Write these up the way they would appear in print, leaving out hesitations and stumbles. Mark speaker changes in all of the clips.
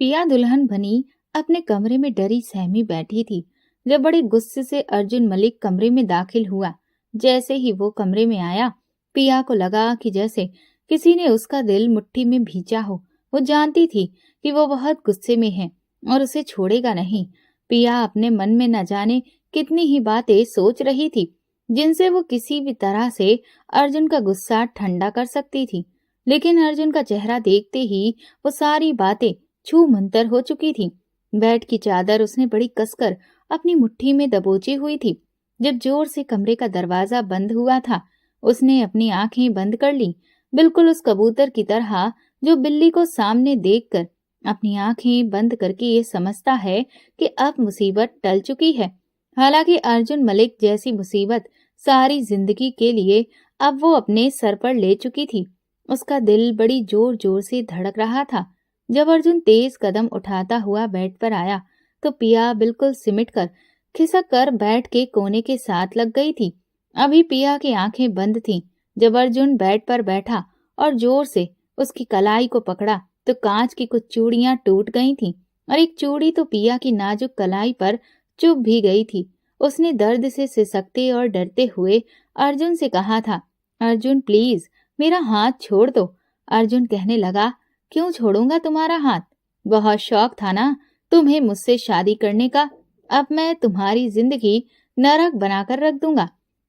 Speaker 1: पिया दुल्हन बनी अपने कमरे में डरी सहमी बैठी थी जब बड़े गुस्से से अर्जुन मलिक कमरे में दाखिल हुआ। जैसे ही वो कमरे में आया, पिया को लगा कि जैसे किसी ने उसका दिल मुट्ठी में भींचा हो। वो जानती थी कि वो बहुत गुस्से में है और उसे छोड़ेगा नहीं। पिया अपने मन में न जाने कितनी ही बातें सोच रही थी जिनसे वो किसी भी तरह से अर्जुन का गुस्सा ठंडा कर सकती थी। लेकिन अर्जुन का चेहरा देखते ही वो सारी बातें छू मंतर हो चुकी थी। बेड की चादर उसने बड़ी कसकर अपनी मुट्ठी में दबोची हुई थी। जब जोर से कमरे का दरवाजा बंद हुआ था, उसने अपनी आंखें बंद कर ली, बिल्कुल उस कबूतर की तरह जो बिल्ली को सामने देखकर अपनी आंखें बंद करके ये समझता है कि अब मुसीबत टल चुकी है। हालांकि अर्जुन मलिक जैसी मुसीबत सारी जिंदगी के लिए अब वो अपने सर पर ले चुकी थी। उसका दिल बड़ी जोर जोर से धड़क रहा था। जब अर्जुन तेज कदम उठाता हुआ बेड पर आया तो पिया बिल्कुल सिमट कर खिसक कर बेड के कोने के साथ लग गई थी। अभी पिया की आंखें बंद थीं जब अर्जुन बेड पर बैठा और जोर से उसकी कलाई को पकड़ा तो कांच की कुछ चूड़ियां टूट गई थीं और एक चूड़ी तो पिया की नाजुक कलाई पर चुभ भी गई थी। उसने दर्द से सिसकते और डरते हुए अर्जुन से कहा था, अर्जुन प्लीज मेरा हाथ छोड़ दो। अर्जुन कहने लगा, क्यों छोड़ूंगा तुम्हारा हाथ? बहुत शौक था ना तुम्हें मुझसे शादी करने का, अब मैं तुम्हारी जिंदगी नरक बनाकर रख दूंगा।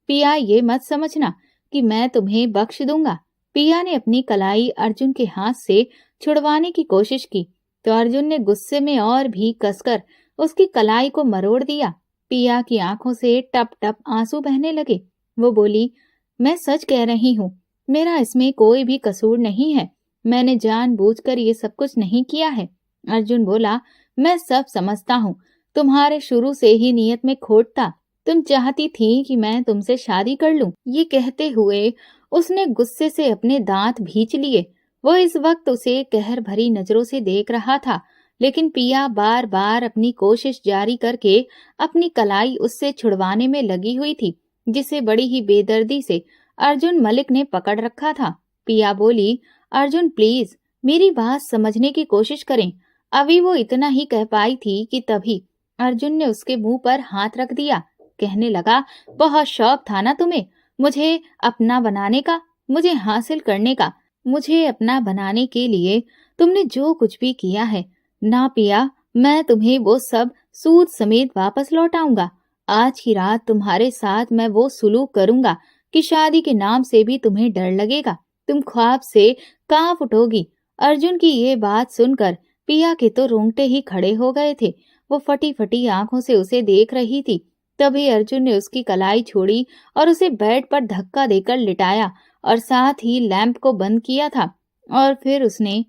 Speaker 1: पिया ये मत समझना कि मैं तुम्हें बख्श दूंगा। पिया ने अपनी कलाई अर्जुन के हाथ से छुड़वाने की कोशिश की तो अर्जुन ने गुस्से में और भी कसकर उसकी कलाई को मरोड़ दिया। पिया की आंखों से टप टप आंसू बहने लगे। वो बोली, मैं सच कह रही हूँ, मेरा इसमें कोई भी कसूर नहीं है, मैंने जानबूझकर ये सब कुछ नहीं किया है। अर्जुन बोला, मैं सब समझता हूँ, तुम्हारे शुरू से ही नियत में खोट था, तुम चाहती थी कि मैं तुमसे शादी कर लूं। ये कहते हुए उसने गुस्से से अपने दांत भींच लिए। वो इस वक्त उसे कहर भरी नजरों से देख रहा था, लेकिन पिया बार बार अपनी कोशिश जारी करके अपनी कलाई उससे छुड़वाने में लगी हुई थी, जिसे बड़ी ही बेदर्दी से अर्जुन मलिक ने पकड़ रखा था। पिया बोली, अर्जुन प्लीज मेरी बात समझने की कोशिश करें। अभी वो इतना ही कह पाई थी कि तभी अर्जुन ने उसके मुंह पर हाथ रख दिया। कहने लगा, बहुत शौक था ना तुम्हें मुझे अपना बनाने का, मुझे हासिल करने का। मुझे अपना बनाने के लिए तुमने जो कुछ भी किया है ना पिया, मैं तुम्हें वो सब सूद समेत वापस लौटाऊंगा। आज की रात तुम्हारे साथ मैं वो सुलूक करूंगा कि शादी के नाम से भी तुम्हें डर लगेगा, तुम ख्वाब से कांप उठोगी। अर्जुन की ये बात सुनकर पिया के तो रोंगटे ही खड़े हो गए थे। वो फटी फटी आंखों से उसे देख रही थी। तभी अर्जुन ने उसकी कलाई छोड़ी और उसे बेड पर धक्का देकर लिटाया और साथ ही लैंप को बंद किया था। और फिर उसने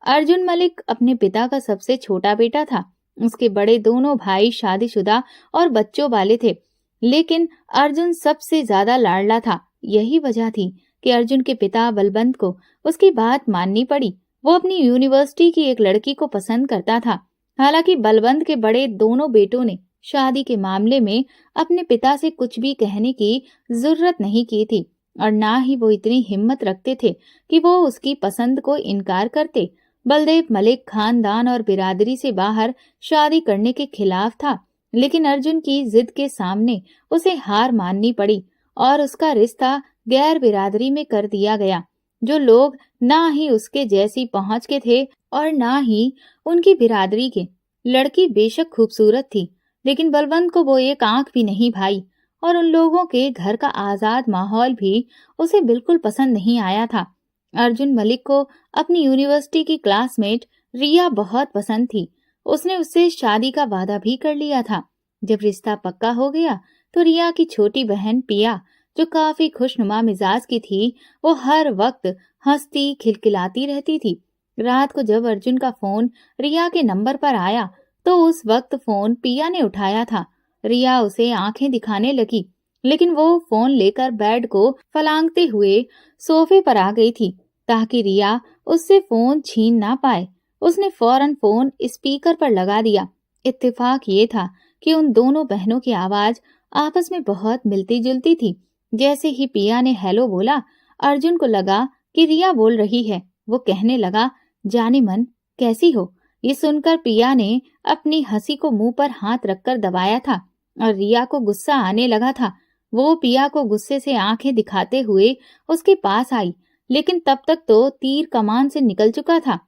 Speaker 1: अर्जुन मलिक अपने पिता का सबसे छोटा बेटा था। उसके बड़े दोनों भाई शादीशुदा और बच्चों वाले थे, लेकिन अर्जुन सबसे ज्यादा लाडला था। यही वजह थी कि अर्जुन के पिता बलवंत को उसकी बात माननी पड़ी। वो अपनी यूनिवर्सिटी की एक लड़की को पसंद करता था। हालांकि बलवंत के बड़े दोनों बेटों ने शादी के मामले में अपने पिता से कुछ भी कहने की जरूरत नहीं की थी और ना ही वो इतनी हिम्मत रखते थे कि वो उसकी पसंद को इनकार करते। बलदेव मलिक खानदान और बिरादरी से बाहर शादी करने के खिलाफ था, लेकिन अर्जुन की जिद के सामने उसे हार माननी पड़ी और उसका रिश्ता गैर बिरादरी में कर दिया गया। जो लोग ना ही उसके जैसी पहुंच के थे और ना ही उनकी बिरादरी के। लड़की बेशक खूबसूरत थी, लेकिन बलवंत को वो एक आंख भी नहीं भाई और उन लोगों के घर का आजाद माहौल भी उसे बिल्कुल पसंद नहीं आया था। अर्जुन मलिक को अपनी यूनिवर्सिटी की क्लासमेट रिया बहुत पसंद थी। उसने उससे शादी का वादा भी कर लिया था। जब रिश्ता पक्का हो गया तो रिया की छोटी बहन पिया, जो काफी खुशनुमा मिजाज की थी, वो हर वक्त हंसती खिलखिलाती रहती थी। रात को जब अर्जुन का फोन रिया के नंबर पर आया तो उस वक्त फोन पिया ने उठाया था। रिया उसे आंखें दिखाने लगी, लेकिन वो फोन लेकर बेड को फलांगते हुए सोफे पर आ गई थी ताकि रिया उससे फोन छीन ना पाए। उसने फौरन फोन स्पीकर पर लगा दिया। इत्तेफाक ये था कि उन दोनों बहनों की आवाज आपस में बहुत मिलती जुलती थी। जैसे ही पिया ने हेलो बोला, अर्जुन को लगा कि रिया बोल रही है। वो कहने लगा, जाने मन कैसी हो? ये सुनकर पिया ने अपनी हंसी को मुंह पर हाथ रखकर दबाया था और रिया को गुस्सा आने लगा था। वो पिया को गुस्से से आंखें दिखाते हुए उसके पास आई, लेकिन तब तक तो तीर कमान से निकल चुका था।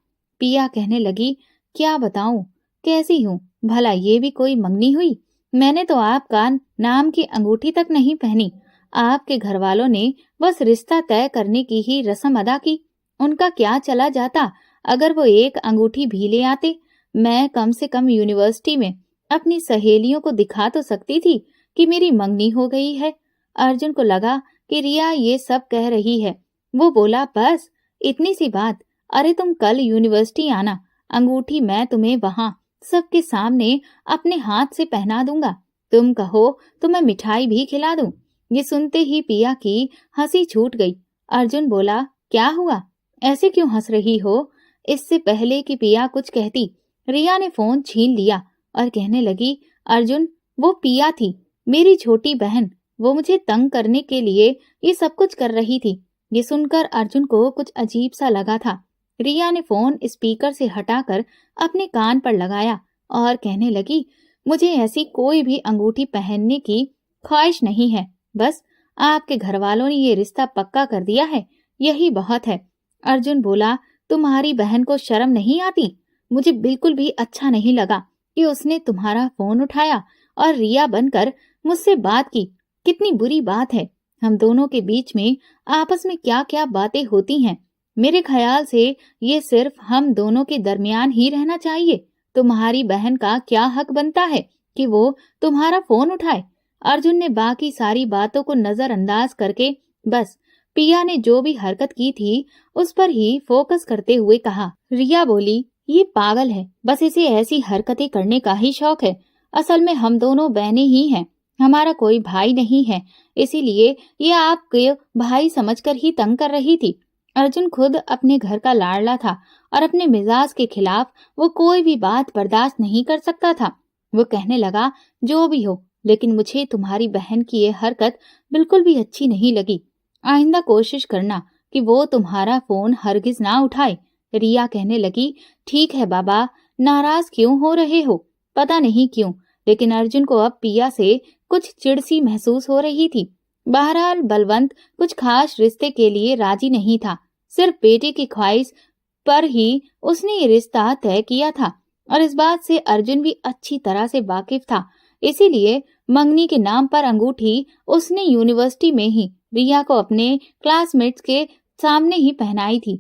Speaker 1: पिया कहने लगी, क्या बताऊं, कैसी हूँ भला, ये भी कोई मंगनी हुई? मैंने तो आपका नाम की अंगूठी तक नहीं पहनी। आपके घर वालों ने बस रिश्ता तय करने की ही रस्म अदा की। उनका क्या चला जाता अगर वो एक अंगूठी भी ले आते? मैं कम से कम यूनिवर्सिटी में अपनी सहेलियों को दिखा तो सकती थी कि मेरी मंगनी हो गई है। अर्जुन को लगा कि रिया ये सब कह रही है। वो बोला, बस इतनी सी बात। अरे तुम कल यूनिवर्सिटी आना, अंगूठी मैं तुम्हें वहां सबके सामने अपने हाथ से पहना दूंगा। तुम कहो तो मैं मिठाई भी खिला दूं। ये सुनते ही पिया की हंसी छूट गई। अर्जुन बोला, क्या हुआ, ऐसे क्यों हंस रही हो? इससे पहले कि पिया कुछ कहती, रिया ने फोन छीन लिया और कहने लगी, अर्जुन, वो पिया थी, मेरी छोटी बहन। वो मुझे तंग करने के लिए ये सब कुछ कर रही थी। ये सुनकर अर्जुन को कुछ अजीब सा लगा था। रिया ने फोन स्पीकर से हटाकर अपने कान पर लगाया और कहने लगी, मुझे ऐसी कोई भी अंगूठी पहनने की ख्वाहिश नहीं है। बस आपके घर वालों ने ये रिश्ता पक्का कर दिया है, यही बहुत है। अर्जुन बोला, तुम्हारी बहन को शर्म नहीं आती? मुझे बिल्कुल भी अच्छा नहीं लगा कि उसने तुम्हारा फोन उठाया और रिया बनकर मुझसे बात की। कितनी बुरी बात है। हम दोनों के बीच में आपस में क्या क्या बातें होती हैं। मेरे ख्याल से ये सिर्फ हम दोनों के दरमियान ही रहना चाहिए। तुम्हारी बहन का क्या हक बनता है कि वो तुम्हारा फोन उठाए? अर्जुन ने बाकी सारी बातों को नजरअंदाज करके बस पिया ने जो भी हरकत की थी उस पर ही फोकस करते हुए कहा। रिया बोली, ये पागल है, बस इसे ऐसी हरकतें करने का ही शौक है। असल में हम दोनों बहनें ही हैं, हमारा कोई भाई नहीं है, इसीलिए ये आपके भाई समझकर ही तंग कर रही थी। अर्जुन खुद अपने घर का लाडला था और अपने मिजाज के खिलाफ वो कोई भी बात बर्दाश्त नहीं कर सकता था। वो कहने लगा, जो भी हो, लेकिन मुझे तुम्हारी बहन की ये हरकत बिल्कुल भी अच्छी नहीं लगी। आइंदा कोशिश करना कि वो तुम्हारा फोन हरगिज ना उठाए। रिया कहने लगी, ठीक है बाबा, नाराज क्यों हो रहे हो? पता नहीं क्यों, लेकिन अर्जुन को अब पिया से कुछ चिढ़ सी महसूस हो रही थी। बहरहाल बलवंत कुछ खास रिश्ते के लिए राजी नहीं था। सिर्फ बेटे की ख्वाहिश पर ही उसने ये रिश्ता तय किया था और इस बात से अर्जुन भी अच्छी तरह से वाकिफ था। इसीलिए मंगनी के नाम पर अंगूठी उसने यूनिवर्सिटी में ही रिया को अपने क्लासमेट्स के सामने ही पहनाई थी।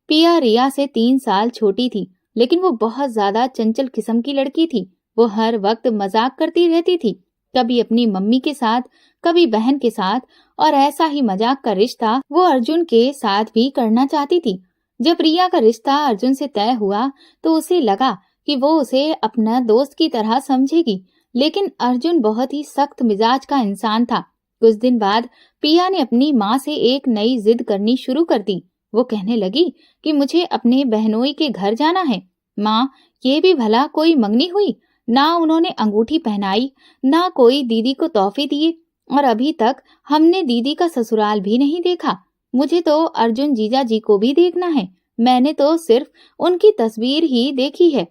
Speaker 1: पिया रिया से 3 साल छोटी थी, लेकिन वो बहुत ज्यादा चंचल किस्म की लड़की थी। वो हर वक्त मजाक करती रहती थी, कभी अपनी मम्मी के साथ, कभी बहन के साथ, और ऐसा ही मजाक का रिश्ता वो अर्जुन के साथ भी करना चाहती थी। जब रिया का रिश्ता अर्जुन से तय हुआ तो उसे लगा कि वो उसे अपना दोस्त की तरह समझेगी, लेकिन अर्जुन बहुत ही सख्त मिजाज का इंसान था। कुछ दिन बाद पिया ने अपनी माँ से एक नई जिद करनी शुरू कर दी। वो कहने लगी कि मुझे अपने बहनोई के घर जाना है। माँ, ये भी भला कोई मंगनी हुई? ना उन्होंने अंगूठी पहनाई, ना कोई दीदी को तोहफे दिए, और अभी तक हमने दीदी का ससुराल भी नहीं देखा। मुझे तो अर्जुन जीजा जी को भी देखना है, मैंने तो सिर्फ उनकी तस्वीर ही देखी है।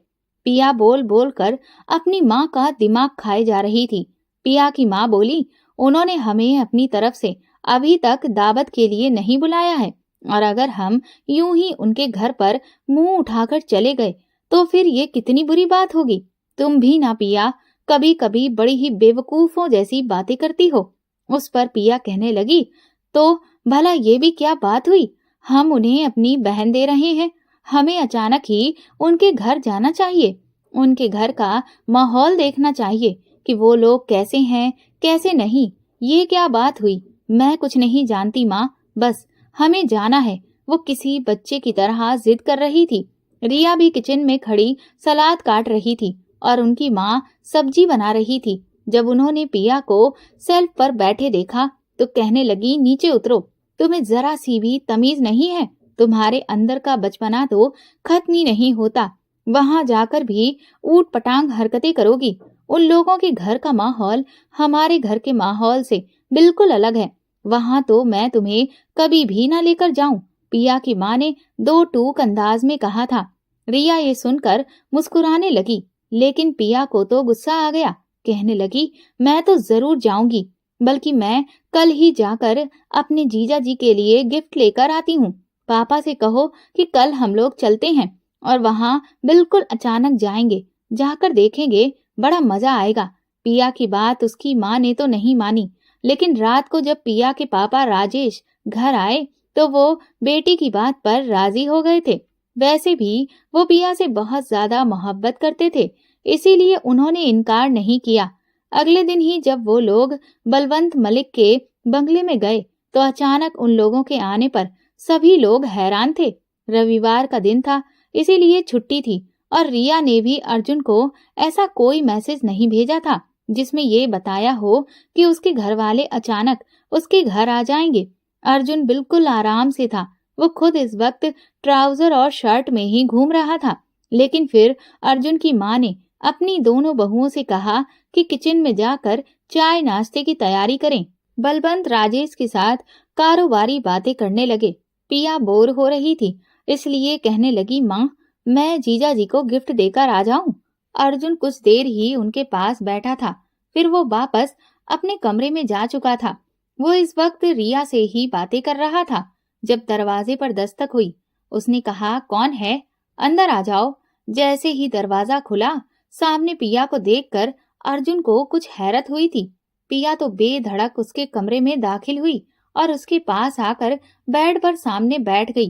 Speaker 1: पिया बोल बोल कर अपनी माँ का दिमाग खाए जा रही थी। पिया की माँ बोली, उन्होंने हमें अपनी तरफ से अभी तक दावत के लिए नहीं बुलाया है, और अगर हम यूं ही उनके घर पर मुंह उठाकर चले गए तो फिर ये कितनी बुरी बात होगी। तुम भी ना पिया, कभी कभी बड़ी ही बेवकूफों जैसी बातें करती हो। उस पर पिया कहने लगी, तो भला ये भी क्या बात हुई? हम उन्हें अपनी बहन दे रहे हैं, हमें अचानक ही उनके घर जाना चाहिए। उनके घर का माहौल देखना चाहिए कि वो लोग कैसे हैं कैसे नहीं। ये क्या बात हुई? मैं कुछ नहीं जानती माँ, बस हमें जाना है। वो किसी बच्चे की तरह जिद कर रही थी। रिया भी किचन में खड़ी सलाद काट रही थी और उनकी माँ सब्जी बना रही थी। जब उन्होंने पिया को सेल्फ पर बैठे देखा तो कहने लगी, नीचे उतरो, तुम्हें जरा सी भी तमीज नहीं है। तुम्हारे अंदर का बचपना तो खत्म ही नहीं होता, वहां जाकर भी ऊट पटांग हरकतें करोगी। उन लोगों के घर का माहौल हमारे घर के माहौल से बिल्कुल अलग है, वहां तो मैं तुम्हें कभी भी ना लेकर जाऊं। पिया की माँ ने दो टूक अंदाज में कहा था। रिया ये सुनकर मुस्कुराने लगी, लेकिन पिया को तो गुस्सा आ गया। कहने लगी, मैं तो जरूर जाऊंगी, बल्कि मैं कल ही जाकर अपने जीजा जी के लिए गिफ्ट लेकर आती हूँ। पापा से कहो कि कल हम लोग चलते हैं और वहां बिल्कुल अचानक जाएंगे, जाकर देखेंगे, बड़ा मजा आएगा। पिया की बात उसकी माँ ने तो नहीं मानी, लेकिन रात को जब पिया के पापा राजेश घर आए तो वो बेटी की बात पर राजी हो गए थे। वैसे भी वो पिया से बहुत ज्यादा मोहब्बत करते थे, इसीलिए उन्होंने इनकार नहीं किया। अगले दिन ही जब वो लोग बलवंत मलिक के बंगले में गए तो अचानक उन लोगों के आने पर सभी लोग हैरान थे। रविवार का दिन था, इसीलिए छुट्टी थी और रिया ने भी अर्जुन को ऐसा कोई मैसेज नहीं भेजा था जिसमें ये बताया हो कि उसके घर वाले अचानक उसके घर आ जाएंगे। अर्जुन बिल्कुल आराम से था। वो खुद इस वक्त ट्राउजर और शर्ट में ही घूम रहा था। लेकिन फिर अर्जुन की माँ ने अपनी दोनों बहुओं से कहा कि किचन में जाकर चाय नाश्ते की तैयारी करें। बलवंत राजेश के साथ कारोबारी बातें करने लगे। पिया बोर हो रही थी, इसलिए कहने लगी, माँ मैं जीजा जी को गिफ्ट देकर आ जाऊं। अर्जुन कुछ देर ही उनके पास बैठा था, फिर वो वापस अपने कमरे में जा चुका था। वो इस वक्त रिया से ही बातें कर रहा था जब दरवाजे पर दस्तक हुई। उसने कहा, कौन है? अंदर आ जाओ। जैसे ही दरवाजा खुला, सामने पिया को देखकर अर्जुन को कुछ हैरत हुई थी। पिया तो बेधड़क उसके कमरे में दाखिल हुई और उसके पास आकर बेड पर सामने बैठ गई।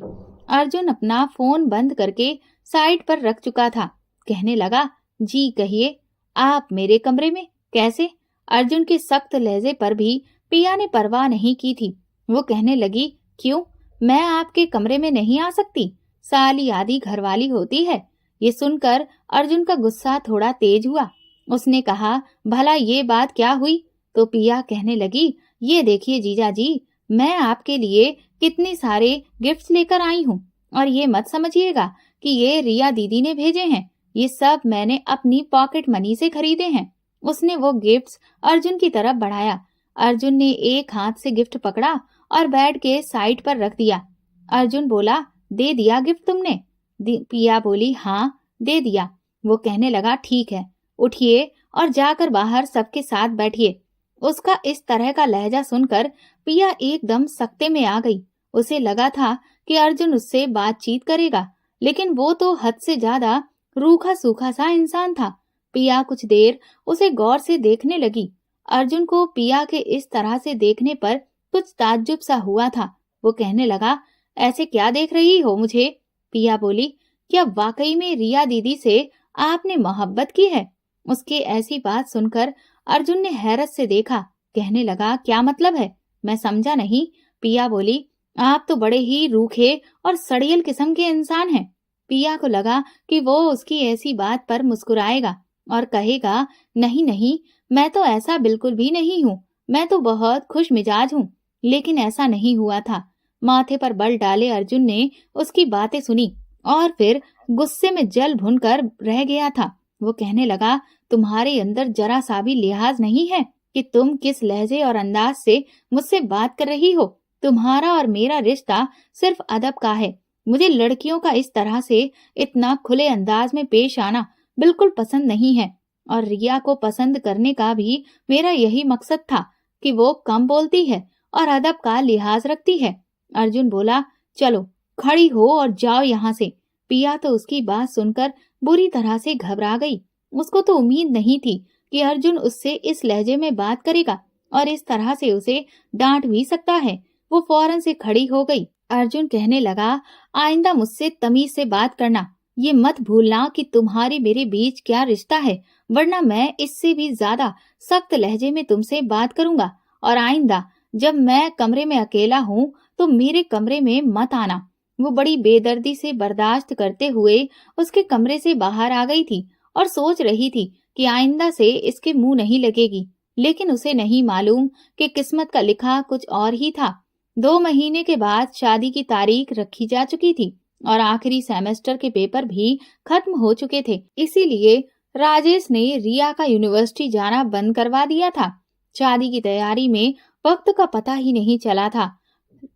Speaker 1: अर्जुन अपना फोन बंद करके साइड पर रख चुका था। कहने लगा, जी कहिए, आप मेरे कमरे में कैसे? अर्जुन के सख्त लहजे पर भी पिया ने परवाह नहीं की थी। वो कहने लगी, क्यों, मैं आपके कमरे में नहीं आ सकती? साली आधी घरवाली होती है। ये सुनकर अर्जुन का गुस्सा थोड़ा तेज हुआ। उसने कहा, भला ये बात क्या हुई? तो पिया कहने लगी, ये देखिए जीजा जी, मैं आपके लिए कितने सारे गिफ्ट्स लेकर आई हूँ और ये मत समझिएगा कि ये रिया दीदी ने भेजे हैं। ये सब मैंने अपनी पॉकेट मनी से खरीदे हैं। उसने वो गिफ्ट्स अर्जुन की तरफ बढ़ाया। अर्जुन ने एक हाथ से गिफ्ट पकड़ा और बेड के साइड पर रख दिया। अर्जुन बोला, दे दिया गिफ्ट तुमने? पिया बोली, हाँ दे दिया। वो कहने लगा, ठीक है, उठिए और जाकर बाहर सबके साथ बैठिए। उसका इस तरह का लहजा सुनकर पिया एकदम सख्ते में आ गई। उसे लगा था कि अर्जुन उससे बातचीत करेगा, लेकिन वो तो हद से ज्यादा रूखा सूखा सा इंसान था। पिया कुछ देर उसे गौर से देखने लगी। अर्जुन को पिया के इस तरह से देखने पर कुछ ताज्जुब सा हुआ था। वो कहने लगा, ऐसे क्या देख रही हो मुझे? पिया बोली, क्या वाकई में रिया दीदी से आपने मोहब्बत की है? उसके ऐसी बात सुनकर अर्जुन ने हैरत से देखा। कहने लगा, क्या मतलब है? मैं समझा नहीं। पिया बोली, आप तो बड़े ही रूखे और सड़ियल किस्म के इंसान हैं। पिया को लगा कि वो उसकी ऐसी बात पर मुस्कुराएगा और कहेगा, नहीं नहीं, मैं तो ऐसा बिल्कुल भी नहीं हूँ, मैं तो बहुत खुश मिजाज हूँ। लेकिन ऐसा नहीं हुआ था। माथे पर बल डाले अर्जुन ने उसकी बातें सुनी और फिर गुस्से में जल भुनकर रह गया था। वो कहने लगा, तुम्हारे अंदर जरा सा भी लिहाज नहीं है कि तुम किस लहजे और अंदाज से मुझसे बात कर रही हो। तुम्हारा और मेरा रिश्ता सिर्फ अदब का है। मुझे लड़कियों का इस तरह से इतना खुले अंदाज में पेश आना बिल्कुल पसंद नहीं है और रिया को पसंद करने का भी मेरा यही मकसद था कि वो कम बोलती है और अदब का लिहाज रखती है। अर्जुन बोला, चलो खड़ी हो और जाओ यहाँ से। पिया तो उसकी बात सुनकर बुरी तरह से घबरा गई। उसको तो उम्मीद नहीं थी कि अर्जुन उससे इस लहजे में बात करेगा और इस तरह से उसे डांट भी सकता है। वो फौरन से खड़ी हो गई। अर्जुन कहने लगा, आइंदा मुझसे तमीज से बात करना। ये मत भूलना कि तुम्हारे मेरे बीच क्या रिश्ता है, वरना मैं इससे भी ज्यादा सख्त लहजे में तुमसे बात करूंगा। और आइंदा जब मैं कमरे में अकेला हूँ तो मेरे कमरे में मत आना। वो बड़ी बेदर्दी से बर्दाश्त करते हुए उसके कमरे से बाहर आ गई थी और सोच रही थी कि आइंदा से इसके मुंह नहीं लगेगी। लेकिन उसे नहीं मालूम कि किस्मत का लिखा कुछ और ही था। 2 महीने के बाद शादी की तारीख रखी जा चुकी थी और आखिरी सेमेस्टर के पेपर भी खत्म हो चुके थे। इसीलिए राजेश ने रिया का यूनिवर्सिटी जाना बंद करवा दिया था। शादी की तैयारी में वक्त का पता ही नहीं चला था।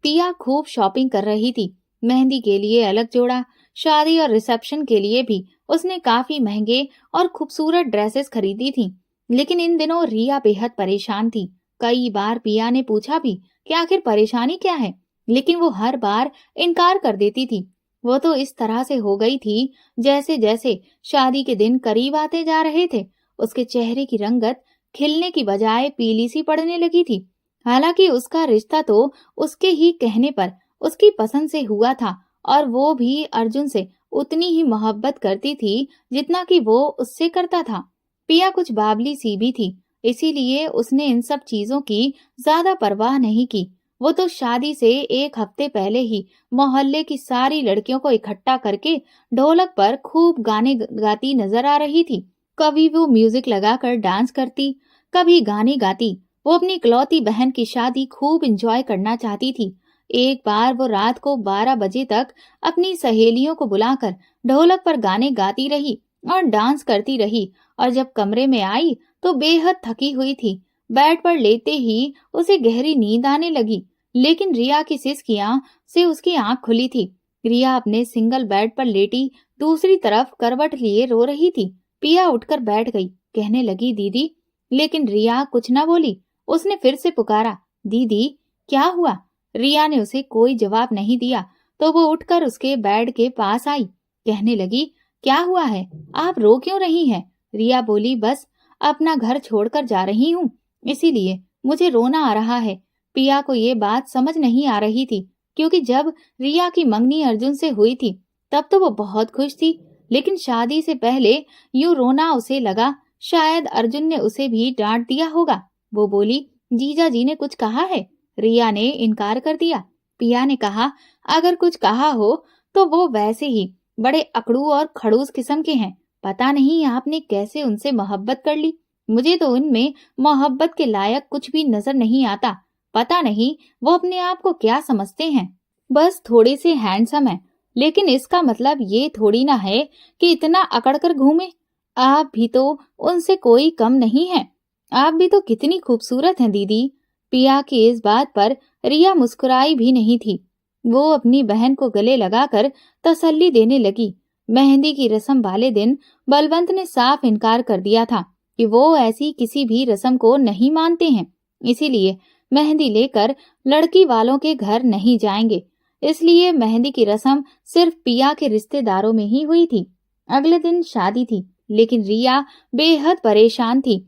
Speaker 1: पिया खूब शॉपिंग कर रही थी। मेहंदी के लिए अलग जोड़ा, शादी और रिसेप्शन के लिए भी उसने काफी महंगे और खूबसूरत ड्रेसेस खरीदी थी। लेकिन इन दिनों रिया बेहद परेशान थी। कई बार पिया ने पूछा भी कि आखिर परेशानी क्या है, लेकिन वो हर बार इनकार कर देती थी। वो तो इस तरह से हो गई थी जैसे जैसे शादी के दिन करीब आते जा रहे थे, उसके चेहरे की रंगत खिलने की बजाय पीली सी पड़ने लगी थी। हालांकि उसका रिश्ता तो उसके ही कहने पर उसकी पसंद से हुआ था और वो भी अर्जुन से उतनी ही मोहब्बत करती थी जितना कि वो उससे करता था। पिया कुछ बावली सी भी थी, इसीलिए उसने इन सब चीजों की ज्यादा परवाह नहीं की। वो तो शादी से एक हफ्ते पहले ही मोहल्ले की सारी लड़कियों को इकट्ठा करके ढोलक पर खूब गाने गाती नजर आ रही थी। कभी वो म्यूजिक लगाकर डांस करती, कभी गाने गाती। वो अपनी इकलौती बहन की शादी खूब एंजॉय करना चाहती थी। एक बार वो रात को 12 बजे तक अपनी सहेलियों को बुलाकर ढोलक पर गाने गाती रही और डांस करती रही, और जब कमरे में आई तो बेहद थकी हुई थी। बेड पर लेते ही उसे गहरी नींद आने लगी, लेकिन रिया की सिसकियां से उसकी आंख खुली थी। रिया अपने सिंगल बेड पर लेटी दूसरी तरफ करवट लिए रो रही थी। पिया उठकर बैठ गई, कहने लगी दीदी। लेकिन रिया कुछ न बोली। उसने फिर से पुकारा, दीदी क्या हुआ? रिया ने उसे कोई जवाब नहीं दिया तो वो उठकर उसके बेड के पास आई, कहने लगी, क्या हुआ है? आप रो क्यों रही हैं? रिया बोली, बस अपना घर छोड़कर जा रही हूँ, इसीलिए मुझे रोना आ रहा है। पिया को ये बात समझ नहीं आ रही थी, क्योंकि जब रिया की मंगनी अर्जुन से हुई थी तब तो वो बहुत खुश थी, लेकिन शादी से पहले यूं रोना उसे लगा शायद अर्जुन ने उसे भी डांट दिया होगा। वो बोली, जीजा जी ने कुछ कहा है? रिया ने इनकार कर दिया। पिया ने कहा, अगर कुछ कहा हो तो वो वैसे ही बड़े अकड़ू और खड़ूस किस्म के हैं। पता नहीं आपने कैसे उनसे मोहब्बत कर ली। मुझे तो उनमें मोहब्बत के लायक कुछ भी नजर नहीं आता। पता नहीं वो अपने आप को क्या समझते हैं। बस थोड़े से हैंडसम है, लेकिन इसका मतलब ये थोड़ी ना है कि इतना अकड़ कर घूमे। आप भी तो उनसे कोई कम नहीं है। आप भी तो कितनी खूबसूरत हैं दीदी। पिया की इस बात पर रिया मुस्कुराई भी नहीं थी। वो अपनी बहन को गले लगाकर तसल्ली देने लगी। मेहंदी की रस्म वाले दिन बलवंत ने साफ इनकार कर दिया था कि वो ऐसी किसी भी रस्म को नहीं मानते हैं, इसीलिए मेहंदी लेकर लड़की वालों के घर नहीं जाएंगे। इसलिए मेहंदी की रस्म सिर्फ पिया के रिश्तेदारों में ही हुई थी। अगले दिन शादी थी, लेकिन रिया बेहद परेशान थी।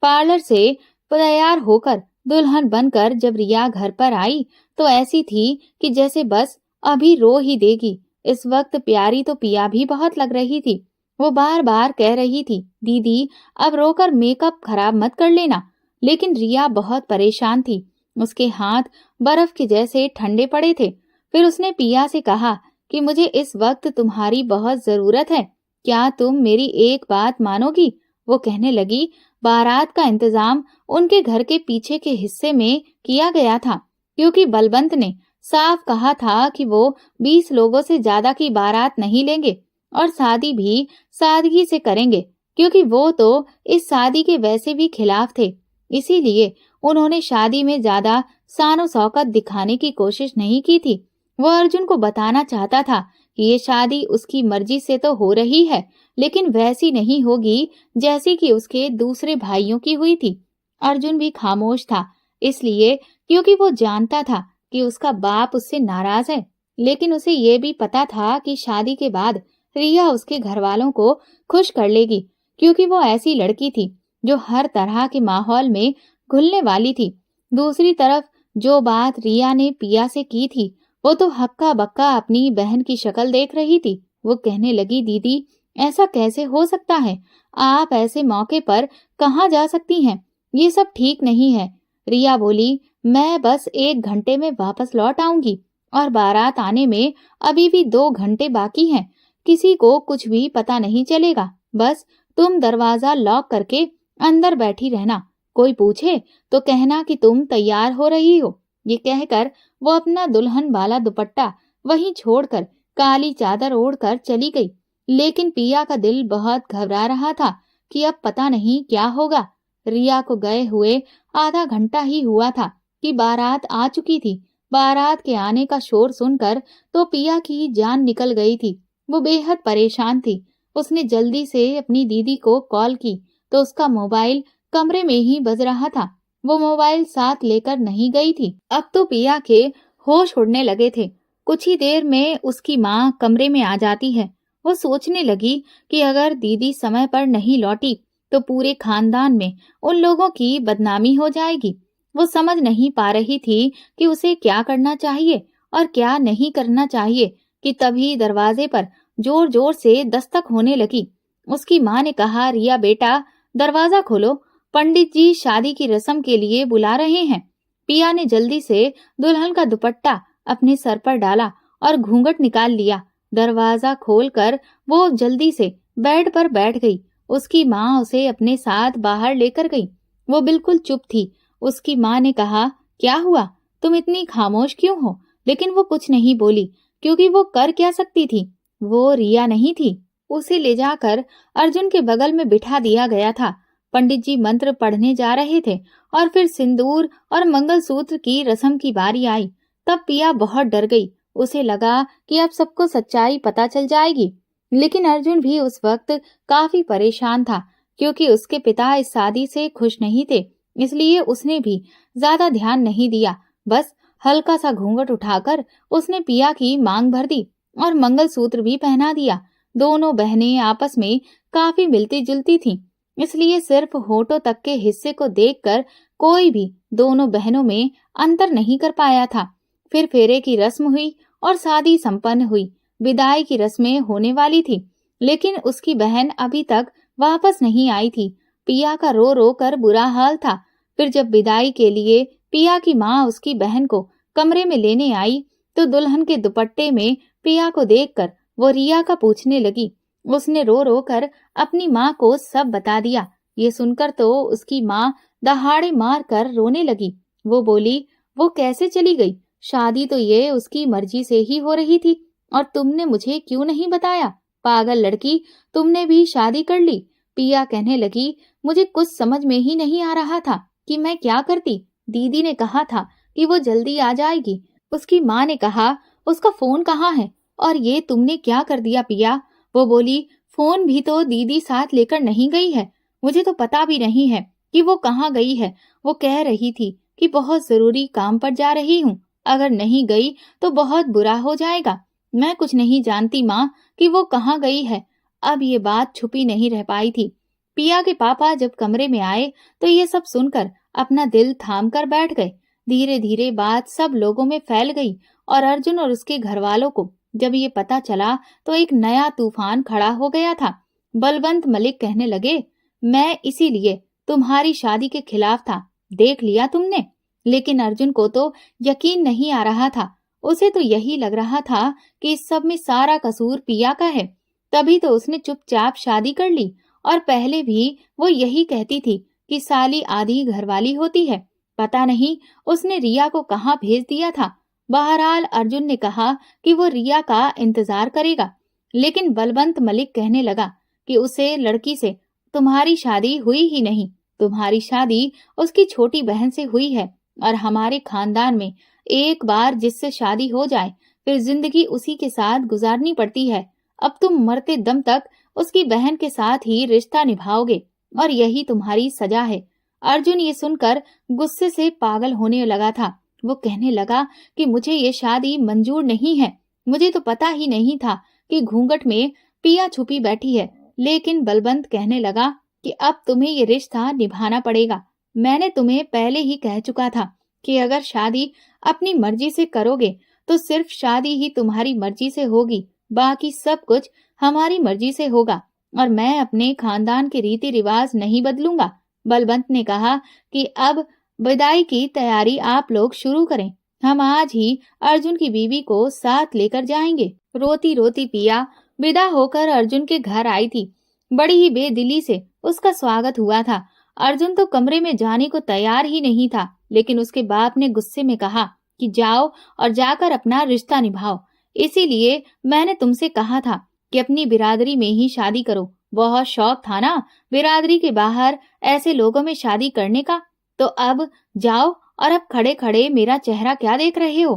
Speaker 1: पार्लर से तैयार होकर दुल्हन बनकर जब रिया घर पर आई तो ऐसी थी कि जैसे बस अभी रो ही देगी। इस वक्त प्यारी तो पिया भी बहुत लग रही थी। वो बार बार कह रही थी, दीदी अब रोकर मेकअप खराब मत कर लेना। लेकिन रिया बहुत परेशान थी। उसके हाथ बर्फ के जैसे ठंडे पड़े थे। फिर उसने पिया से कहा कि मुझे इस वक्त तुम्हारी बहुत जरूरत है, क्या तुम मेरी एक बात मानोगी? वो कहने लगी, बारात का इंतजाम उनके घर के पीछे के हिस्से में किया गया था, क्योंकि बलवंत ने साफ कहा था कि वो 20 लोगों से ज्यादा की बारात नहीं लेंगे और शादी भी सादगी से करेंगे, क्योंकि वो तो इस शादी के वैसे भी खिलाफ थे। इसीलिए उन्होंने शादी में ज्यादा शान शौकत दिखाने की कोशिश नहीं की थी। वो अर्जुन को बताना चाहता था कि ये शादी उसकी मर्जी से तो हो रही है, लेकिन वैसी नहीं होगी जैसी कि उसके दूसरे भाइयों की हुई थी। अर्जुन भी खामोश था, इसलिए क्योंकि वो जानता था कि उसका बाप उससे नाराज है। लेकिन उसे ये भी पता था कि शादी के बाद रिया उसके घर वालों को खुश कर लेगी, क्योंकि वो ऐसी लड़की थी जो हर तरह के माहौल में घुलने वाली थी। दूसरी तरफ जो बात रिया ने पिया से की थी, वो तो हक्का बक्का अपनी बहन की शक्ल देख रही थी। वो कहने लगी, दीदी ऐसा कैसे हो सकता है? आप ऐसे मौके पर कहाँ जा सकती हैं? ये सब ठीक नहीं है। रिया बोली, मैं बस 1 घंटे में वापस लौट आऊंगी और बारात आने में अभी भी 2 घंटे बाकी हैं। किसी को कुछ भी पता नहीं चलेगा। बस तुम दरवाजा लॉक करके अंदर बैठी रहना। कोई पूछे तो कहना कि तुम तैयार हो रही हो। ये कहकर वो अपना दुल्हन वाला दुपट्टा वहीं छोड़कर काली चादर ओढ़कर चली गई। लेकिन पिया का दिल बहुत घबरा रहा था कि अब पता नहीं क्या होगा। रिया को गए हुए आधा घंटा ही हुआ था कि बारात आ चुकी थी। बारात के आने का शोर सुनकर तो पिया की जान निकल गई थी। वो बेहद परेशान थी। उसने जल्दी से अपनी दीदी को कॉल की तो उसका मोबाइल कमरे में ही बज रहा था। वो मोबाइल साथ लेकर नहीं गई थी। अब तो पिया के होश उड़ने लगे थे। कुछ ही देर में उसकी माँ कमरे में आ जाती है। वो सोचने लगी कि अगर दीदी समय पर नहीं लौटी तो पूरे खानदान में उन लोगों की बदनामी हो जाएगी। वो समझ नहीं पा रही थी कि उसे क्या करना चाहिए और क्या नहीं करना चाहिए कि तभी दरवाजे पर जोर जोर से दस्तक होने लगी। उसकी माँ ने कहा, रिया बेटा, दरवाजा खोलो, पंडित जी शादी की रस्म के लिए बुला रहे हैं। पिया ने जल्दी से दुल्हन का दुपट्टा अपने सर पर डाला और घूंघट निकाल लिया। दरवाजा खोलकर वो जल्दी से बेड पर बैठ गई। उसकी माँ उसे अपने साथ बाहर लेकर गई। वो बिल्कुल चुप थी। उसकी माँ ने कहा, क्या हुआ, तुम इतनी खामोश क्यों हो? लेकिन वो कुछ नहीं बोली, क्योंकि वो कर क्या सकती थी? वो रिया नहीं थी। उसे ले जाकर अर्जुन के बगल में बिठा दिया गया था। पंडित जी मंत्र पढ़ने जा रहे थे और फिर सिंदूर और मंगलसूत्र की रस्म की बारी आई। तब पिया बहुत डर गई। उसे लगा कि अब सबको सच्चाई पता चल जाएगी। लेकिन अर्जुन भी उस वक्त काफी परेशान था, क्योंकि उसके पिता इस शादी से खुश नहीं थे। इसलिए उसने भी ज्यादा ध्यान नहीं दिया। बस हल्का सा घूंघट उठाकर उसने पिया की मांग भर दी और मंगलसूत्र भी पहना दिया। दोनों बहनें आपस में काफी मिलती जुलती थीं, इसलिए सिर्फ होठों तक के हिस्से को देखकर कोई भी दोनों बहनों में अंतर नहीं कर पाया था। फिर फेरे की रस्म हुई और शादी संपन्न हुई। विदाई की रस्में होने वाली थी, लेकिन उसकी बहन अभी तक वापस नहीं आई थी। पिया का रो रो कर बुरा हाल था। फिर जब विदाई के लिए पिया की माँ उसकी बहन को कमरे में लेने आई तो दुल्हन के दुपट्टे में पिया को देखकर वो रिया का पूछने लगी। उसने रो रो कर अपनी माँ को सब बता दिया। ये सुनकर तो उसकी माँ दहाड़े मार कर रोने लगी। वो बोली, वो कैसे चली गई? शादी तो ये उसकी मर्जी से ही हो रही थी और तुमने मुझे क्यों नहीं बताया? पागल लड़की, तुमने भी शादी कर ली। पिया कहने लगी, मुझे कुछ समझ में ही नहीं आ रहा था कि मैं क्या करती। दीदी ने कहा था कि वो जल्दी आ जाएगी। उसकी माँ ने कहा, उसका फोन कहाँ है? और ये तुमने क्या कर दिया पिया? वो बोली, फोन भी तो दीदी साथ लेकर नहीं गई है। मुझे तो पता भी नहीं है कि वो कहाँ गई है। वो कह रही थी कि बहुत जरूरी काम पर जा रही हूँ, अगर नहीं गई तो बहुत बुरा हो जाएगा। मैं कुछ नहीं जानती माँ कि वो कहाँ गई है। अब ये बात छुपी नहीं रह पाई थी। पिया के पापा जब कमरे में आए तो ये सब सुनकर अपना दिल थाम कर बैठ गए। धीरे धीरे बात सब लोगों में फैल गई और अर्जुन और उसके घर वालों को जब ये पता चला तो एक नया तूफान खड़ा हो गया था। बलवंत मलिक कहने लगे, मैं इसीलिए तुम्हारी शादी के खिलाफ था, देख लिया तुमने। लेकिन अर्जुन को तो यकीन नहीं आ रहा था। उसे तो यही लग रहा था कि इस सब में सारा कसूर पिया का है। तभी तो उसने चुपचाप शादी कर ली। और पहले भी वो यही कहती थी कि साली आधी घरवाली होती है। पता नहीं उसने रिया को कहाँ भेज दिया था। बहरहाल अर्जुन ने कहा कि वो रिया का इंतजार करेगा। लेकिन बलवंत मलिक कहने लगा कि उसे लड़की से तुम्हारी शादी हुई ही नहीं। तुम्हारी शादी उसकी छोटी बहन से हुई है और हमारे खानदान में एक बार जिससे शादी हो जाए फिर जिंदगी उसी के साथ गुजारनी पड़ती है। अब तुम मरते दम तक उसकी बहन के साथ ही रिश्ता निभाओगे और यही तुम्हारी सजा है। अर्जुन ये सुनकर गुस्से से पागल होने लगा था। वो कहने लगा कि मुझे ये शादी मंजूर नहीं है। मुझे तो पता ही नहीं था कि घूंघट में पिया छुपी बैठी है। लेकिन बलवंत कहने लगा कि अब तुम्हें ये रिश्ता निभाना पड़ेगा। मैंने तुम्हें पहले ही कह चुका था कि अगर शादी अपनी मर्जी से करोगे तो सिर्फ शादी ही तुम्हारी मर्जी से होगी, बाकी सब कुछ हमारी मर्जी से होगा और मैं अपने खानदान के रीति रिवाज नहीं बदलूंगा। बलवंत ने कहा कि अब विदाई की तैयारी आप लोग शुरू करें। हम आज ही अर्जुन की बीवी को साथ लेकर जाएंगे। रोती रोती पिया विदा होकर अर्जुन के घर आई थी। बड़ी ही बेदिली से उसका स्वागत हुआ था। अर्जुन तो कमरे में जाने को तैयार ही नहीं था, लेकिन उसके बाप ने गुस्से में कहा कि जाओ और जाकर अपना रिश्ता निभाओ। इसीलिए मैंने तुमसे कहा था कि अपनी बिरादरी में ही शादी करो। बहुत शौक था ना बिरादरी के बाहर ऐसे लोगों में शादी करने का, तो अब जाओ। और अब खड़े खड़े मेरा चेहरा क्या देख रहे हो?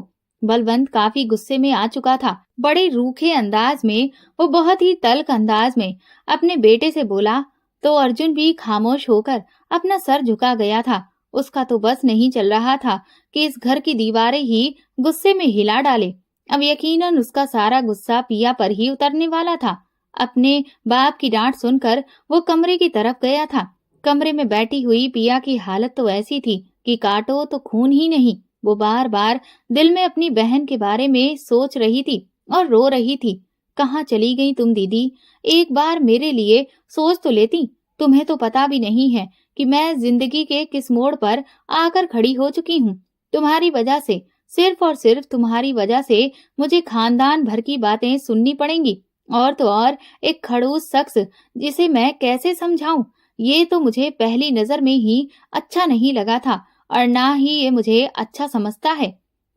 Speaker 1: बलवंत काफी गुस्से में आ चुका था। बड़े रूखे अंदाज में, वो बहुत ही तल्ख अंदाज में अपने बेटे से बोला तो अर्जुन भी खामोश होकर अपना सर झुका गया था। उसका तो बस नहीं चल रहा था कि इस घर की दीवारें ही गुस्से में हिला डाले। अब यकीनन उसका सारा गुस्सा पिया पर ही उतरने वाला था। अपने बाप की डांट सुनकर वो कमरे की तरफ गया था। कमरे में बैठी हुई पिया की हालत तो ऐसी थी कि काटो तो खून ही नहीं। वो बार बार दिल में अपनी बहन के बारे में सोच रही थी और रो रही थी। कहाँ चली गई तुम दीदी? एक बार मेरे लिए सोच तो लेती। तुम्हें तो पता भी नहीं है कि मैं जिंदगी के किस मोड़ पर आकर खड़ी हो चुकी हूँ। तुम्हारी वजह से, सिर्फ और सिर्फ तुम्हारी वजह से मुझे खानदान भर की बातें सुननी पड़ेंगी। और तो और एक खड़ूस शख्स जिसे मैं कैसे समझाऊं, ये तो मुझे पहली नजर में ही अच्छा नहीं लगा था और ना ही ये मुझे अच्छा समझता है।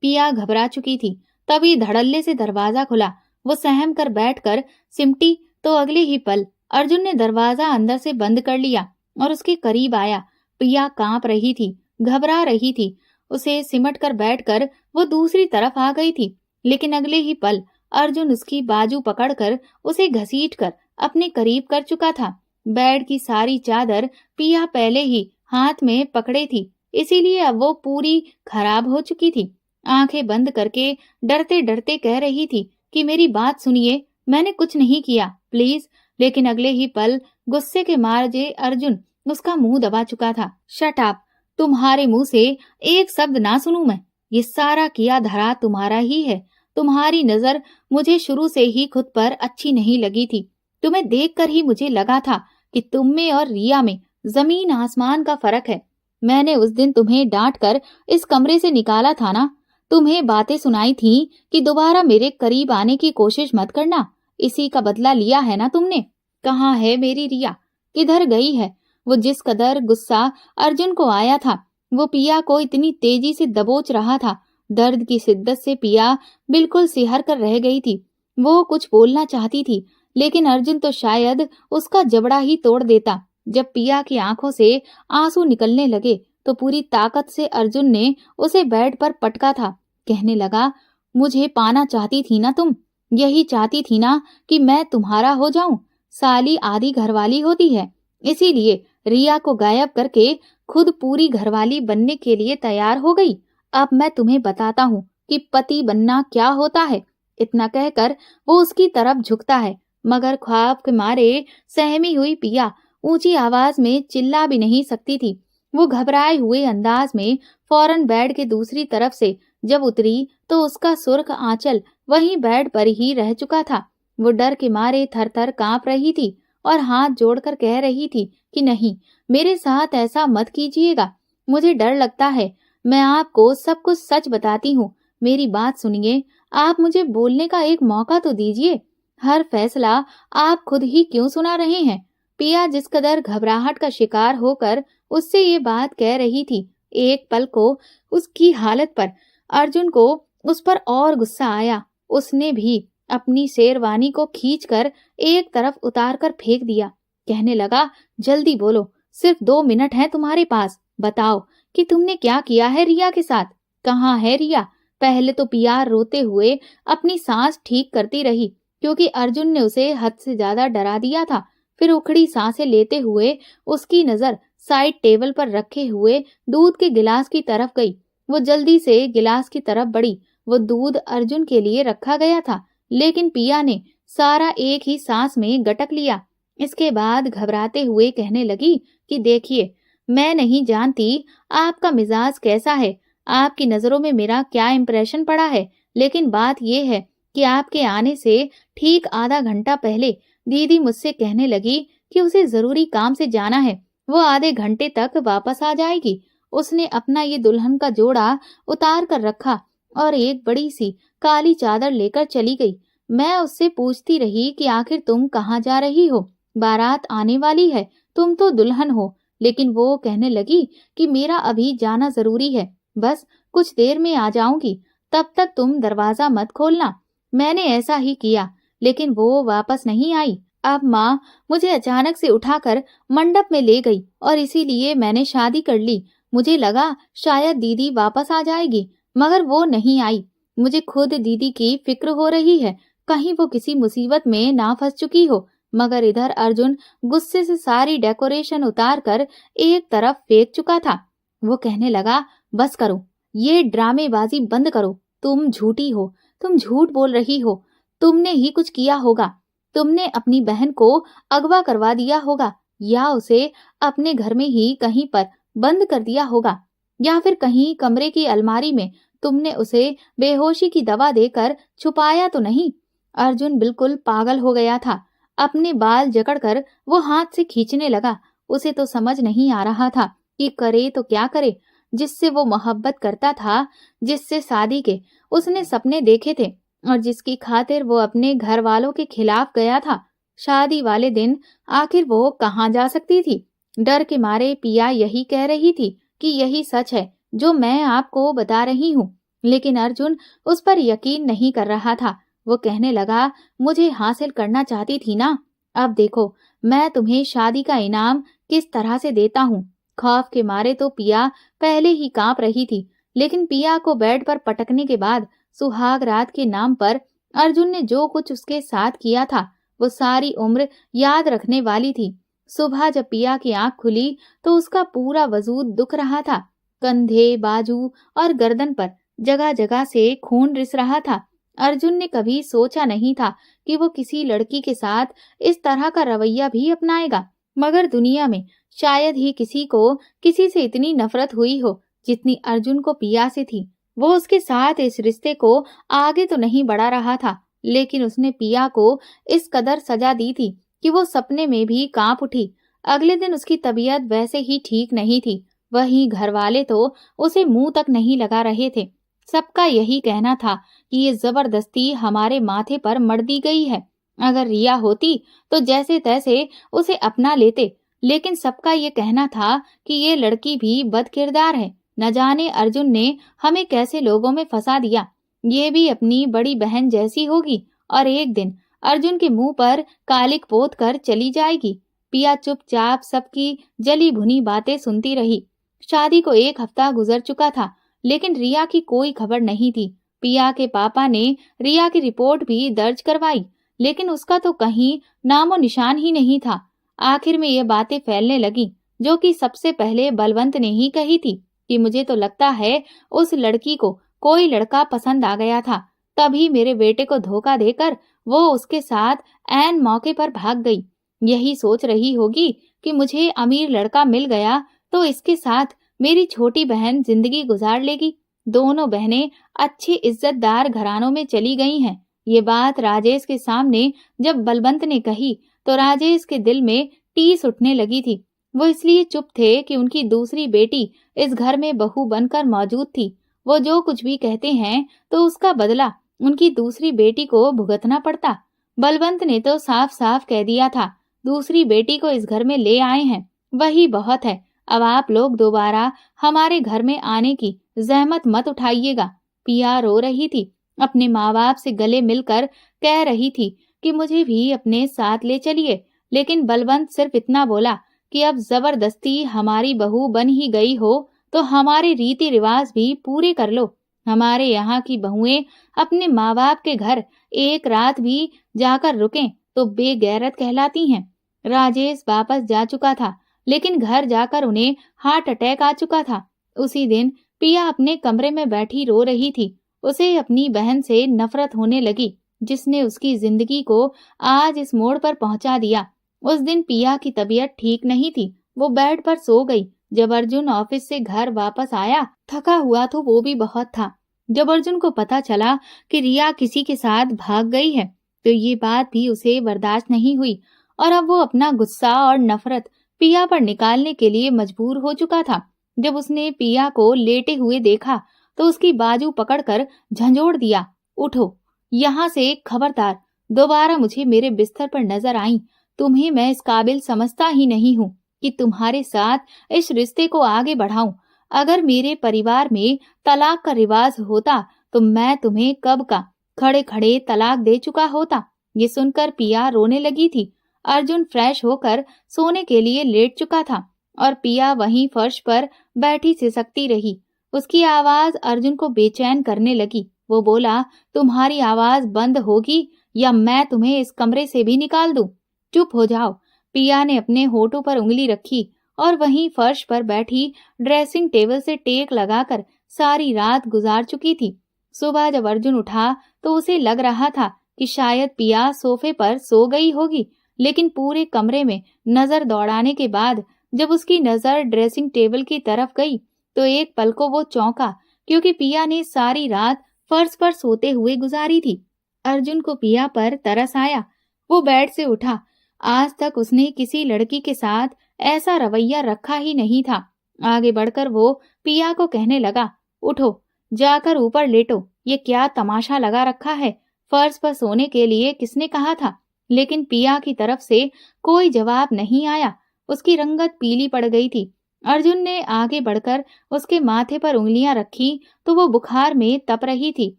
Speaker 1: पिया घबरा चुकी थी। तभी धड़ल्ले से दरवाजा खुला। वो सहम कर बैठकर सिमटी तो अगले ही पल अर्जुन ने दरवाजा अंदर से बंद कर लिया और उसके करीब आया। पिया कांप रही थी, घबरा रही थी। उसे सिमट कर बैठकर वो दूसरी तरफ आ गई थी, लेकिन अगले ही पल अर्जुन उसकी बाजू पकड़कर उसे घसीटकर अपने करीब कर चुका था। बेड की सारी चादर पिया पहले ही हाथ में पकड़े थी, इसीलिए अब वो पूरी खराब हो चुकी थी। आंखें बंद करके डरते डरते कह रही थी कि मेरी बात सुनिए, मैंने कुछ नहीं किया, प्लीज। लेकिन अगले ही पल गुस्से के मारे अर्जुन उसका मुंह दबा चुका था। Shut up! तुम्हारे मुंह से एक शब्द ना सुनूं मैं। ये सारा किया धरा तुम्हारा ही है। तुम्हारी नजर मुझे शुरू से ही खुद पर अच्छी नहीं लगी थी। तुम्हें देखकर ही मुझे लगा था कि तुम में और रिया में जमीन आसमान का फर्क है। मैंने उस दिन तुम्हें डांट कर इस कमरे से निकाला था ना। तुम्हें बातें सुनाई थी कि दोबारा मेरे करीब आने की कोशिश मत करना। इसी का बदला लिया है ना तुमने। कहाँ है मेरी रिया? किधर गई है? वो जिस कदर गुस्सा अर्जुन को आया था, वो पिया को इतनी तेजी से दबोच रहा था। दर्द की शिद्दत से पिया बिल्कुल सिहर कर रह गई थी। वो कुछ बोलना चाहती थी, लेकिन अर्जुन तो शायद उसका जबड़ा ही तोड़ देता। जब पिया की आंखों से आंसू निकलने लगे तो पूरी ताकत से अर्जुन ने उसे बेड पर पटका था। कहने लगा, मुझे पाना चाहती थी ना तुम? यही चाहती थी ना कि मैं तुम्हारा हो जाऊं? साली आधी घरवाली होती है, इसीलिए रिया को गायब करके खुद पूरी घरवाली बनने के लिए तैयार हो गई। अब मैं तुम्हें बताता हूँ कि पति बनना क्या होता है। इतना कहकर वो उसकी तरफ झुकता है, मगर ख्वाब के मारे सहमी हुई पिया ऊंची आवाज में चिल्ला भी नहीं सकती थी। वो घबराए हुए अंदाज में फौरन बेड के दूसरी तरफ से जब उतरी तो उसका सुर्ख आंचल वहीं बेड पर ही रह चुका था। वो डर के मारे थर थर कांप रही थी और हाथ जोड़कर कह रही थी कि नहीं, मेरे साथ ऐसा मत कीजिएगा। मुझे डर लगता है। मैं आपको सब कुछ सच बताती हूँ। मेरी बात सुनिए। आप मुझे बोलने का एक मौका तो दीजिए। हर फैसला आप खुद ही क्यों सुना रहे हैं? पिया जिस कदर घबराहट का शिकार होकर उससे ये बात कह रही थी, एक पल को उसकी हालत पर अर्जुन को उस पर और गुस्सा आया। उसने भी अपनी शेरवानी को खींचकर एक तरफ उतार कर फेंक दिया। कहने लगा, जल्दी बोलो, सिर्फ 2 मिनट है तुम्हारे पास। बताओ कि तुमने क्या किया है रिया के साथ। कहाँ है रिया? पहले तो पिया रोते हुए अपनी सांस ठीक करती रही, क्योंकि अर्जुन ने उसे हद से ज्यादा डरा दिया था। फिर उखड़ी सांसें लेते हुए उसकी नजर साइड टेबल पर रखे हुए दूध के गिलास की तरफ गई। वो जल्दी से गिलास की तरफ बढ़ी। वो दूध अर्जुन के लिए रखा गया था, लेकिन पिया ने सारा एक ही सांस में गटक लिया। इसके बाद घबराते हुए कहने लगी कि देखिए, मैं नहीं जानती आपका मिजाज कैसा है, आपकी नजरों में मेरा क्या इंप्रेशन पड़ा है, लेकिन बात यह है कि आपके आने से ठीक आधा घंटा पहले दीदी मुझसे कहने लगी कि उसे जरूरी काम से जाना है। वो आधे घंटे तक वापस आ जाएगी। उसने अपना ये दुल्हन का जोड़ा उतार कर रखा और एक बड़ी सी काली चादर लेकर चली गई। मैं उससे पूछती रही कि आखिर तुम कहाँ जा रही हो? बारात आने वाली है, तुम तो दुल्हन हो। लेकिन वो कहने लगी कि मेरा अभी जाना जरूरी है, बस कुछ देर में आ जाऊंगी, तब तक तुम दरवाजा मत खोलना। मैंने ऐसा ही किया, लेकिन वो वापस नहीं आई। अब माँ मुझे अचानक से उठाकर मंडप में ले गई और इसीलिए मैंने शादी कर ली। मुझे लगा शायद दीदी वापस आ जाएगी, मगर वो नहीं आई। मुझे खुद दीदी की फिक्र हो रही है, कहीं वो किसी मुसीबत में ना फंस चुकी हो। मगर इधर अर्जुन गुस्से से सारी डेकोरेशन उतार कर एक तरफ फेंक चुका था। वो कहने लगा, बस करो, ये ड्रामेबाजी बंद करो। तुम झूठी हो, तुम झूठ बोल रही हो। तुमने ही कुछ किया होगा। तुमने अपनी बहन को अगवा करवा दिया होगा, या उसे अपने घर में ही कहीं पर बंद कर दिया होगा, या फिर कहीं कमरे की अलमारी में तुमने उसे बेहोशी की दवा देकर छुपाया तो नहीं। अर्जुन बिल्कुल पागल हो गया था। अपने बाल जकड़कर वो हाथ से खींचने लगा। उसे तो समझ नहीं आ रहा था कि करे तो क्या करे। जिससे वो मोहब्बत करता था, जिससे शादी के उसने सपने देखे थे और जिसकी खातिर वो अपने घर वालों के खिलाफ गया था, शादी वाले दिन आखिर वो कहाँ जा सकती थी। डर के मारे पिया यही कह रही थी कि यही सच है जो मैं आपको बता रही हूँ, लेकिन अर्जुन उस पर यकीन नहीं कर रहा था। वो कहने लगा, मुझे हासिल करना चाहती थी ना, अब देखो मैं तुम्हें शादी का इनाम किस तरह से देता हूँ। खौफ के मारे तो पिया पहले ही कांप रही थी, लेकिन पिया को बेड पर पटकने के बाद सुहाग रात के नाम पर अर्जुन ने जो कुछ उसके साथ किया था, वो सारी उम्र याद रखने वाली थी। सुबह जब पिया की आंख खुली तो उसका पूरा वजूद दुख रहा था। कंधे, बाजू और गर्दन पर जगह जगह से खून रिस रहा था। अर्जुन ने कभी सोचा नहीं था कि वो किसी लड़की के साथ इस तरह का रवैया भी अपनाएगा, मगर दुनिया में शायद ही किसी को किसी से इतनी नफरत हुई हो जितनी अर्जुन को पिया से थी। वो उसके साथ इस रिश्ते को आगे तो नहीं बढ़ा रहा था, लेकिन उसने पिया को इस कदर सजा दी थी कि वो सपने में भी कांप उठी। अगले दिन उसकी तबीयत वैसे ही ठीक नहीं थी। वहीं घर वाले तो उसे मुंह तक नहीं लगा रहे थे। सबका यही कहना था कि ये जबरदस्ती हमारे माथे पर मढ़ दी गई है। अगर रिया होती तो जैसे तैसे उसे अपना लेते, लेकिन सबका ये कहना था कि ये लड़की भी बदकिरदार है। न जाने अर्जुन ने हमें कैसे लोगों में फंसा दिया। ये भी अपनी बड़ी बहन जैसी होगी और एक दिन अर्जुन के मुंह पर कालिक पोत कर चली जाएगी। पिया चुपचाप सबकी जली भुनी बातें सुनती रही। शादी को 1 हफ्ता गुजर चुका था, लेकिन रिया की कोई खबर नहीं थी। पिया के पापा ने रिया की रिपोर्ट भी दर्ज करवाई, लेकिन उसका तो कहीं नामो निशान ही नहीं था। आखिर में ये बातें फैलने लगी, जो कि सबसे पहले बलवंत ने ही कही थी कि मुझे तो लगता है उस लड़की को कोई लड़का पसंद आ गया था, तभी मेरे बेटे को धोखा देकर वो उसके साथ ऐन मौके पर भाग गई। यही सोच रही होगी कि मुझे अमीर लड़का मिल गया तो इसके साथ मेरी छोटी बहन जिंदगी गुजार लेगी। दोनों बहनें अच्छे इज्जतदार घरानों में चली गई हैं। ये बात राजेश के सामने जब बलवंत ने कही तो राजेश के दिल में टीस उठने लगी थी। वो इसलिए चुप थे कि उनकी दूसरी बेटी इस घर में बहू बनकर मौजूद थी। वो जो कुछ भी कहते हैं तो उसका बदला उनकी दूसरी बेटी को भुगतना पड़ता। बलवंत ने तो साफ साफ कह दिया था, दूसरी बेटी को इस घर में ले आए हैं, वही बहुत है। अब आप लोग दोबारा हमारे घर में आने की जहमत मत उठाइएगा। पिया रो रही थी, अपने माँ बाप से गले मिलकर कह रही थी कि मुझे भी अपने साथ ले चलिए, लेकिन बलवंत सिर्फ इतना बोला कि अब जबरदस्ती हमारी बहू बन ही गई हो तो हमारे रीति रिवाज भी पूरे कर लो। हमारे यहाँ की बहुएं अपने माँ बाप के घर एक रात भी जाकर रुकें तो बेगैरत कहलाती हैं। राजेश वापस जा चुका था, लेकिन घर जाकर उन्हें हार्ट अटैक आ चुका था। उसी दिन पिया अपने कमरे में बैठी रो रही थी। उसे अपनी बहन से नफरत होने लगी, जिसने उसकी जिंदगी को आज इस मोड़ पर पहुंचा दिया। उस दिन पिया की तबीयत ठीक नहीं थी। वो बेड पर सो गई। जब अर्जुन ऑफिस से घर वापस आया, थका हुआ तो वो भी बहुत था। जब अर्जुन को पता चला कि रिया किसी के साथ भाग गई है, तो ये बात भी उसे बर्दाश्त नहीं हुई और अब वो अपना गुस्सा और नफरत पिया पर निकालने के लिए मजबूर हो चुका था। जब उसने पिया को लेटे हुए देखा तो उसकी बाजू पकड़कर झंझोड़ दिया, उठो यहाँ से, खबरदार दोबारा मुझे मेरे बिस्तर पर नजर आई। तुम्हें मैं इस काबिल समझता ही नहीं हूँ कि तुम्हारे साथ इस रिश्ते को आगे बढ़ाऊं। अगर मेरे परिवार में तलाक का रिवाज होता तो मैं तुम्हें कब का खड़े खड़े तलाक दे चुका होता। ये सुनकर पिया रोने लगी थी। अर्जुन फ्रेश होकर सोने के लिए लेट चुका था और पिया वहीं फर्श पर बैठी सिसकती रही। उसकी आवाज अर्जुन को बेचैन करने लगी। वो बोला, तुम्हारी आवाज बंद होगी या मैं तुम्हें इस कमरे से भी निकाल दूं। चुप हो जाओ। पिया ने अपने होठों पर उंगली रखी और वहीं फर्श पर बैठी ड्रेसिंग टेबल से टेक लगाकर सारी रात गुजार चुकी थी। सुबह जब अर्जुन उठा तो उसे लग रहा था कि शायद पिया सोफे पर सो गई होगी, लेकिन पूरे कमरे में नजर दौड़ाने के बाद जब उसकी नजर ड्रेसिंग टेबल की तरफ गई तो एक पल को वो चौंका, क्योंकि पिया ने सारी रात फर्श पर सोते हुए गुजारी थी। अर्जुन को पिया पर तरस आया। वो बेड से उठा। आज तक उसने किसी लड़की के साथ ऐसा रवैया रखा ही नहीं था। आगे बढ़कर वो पिया को कहने लगा, उठो, जाकर ऊपर लेटो। ये क्या तमाशा लगा रखा है? फर्श पर सोने के लिए किसने कहा था? लेकिन पिया की तरफ से कोई जवाब नहीं आया। उसकी रंगत पीली पड़ गई थी। अर्जुन ने आगे बढ़कर उसके माथे पर उंगलियां रखी तो वो बुखार में तप रही थी।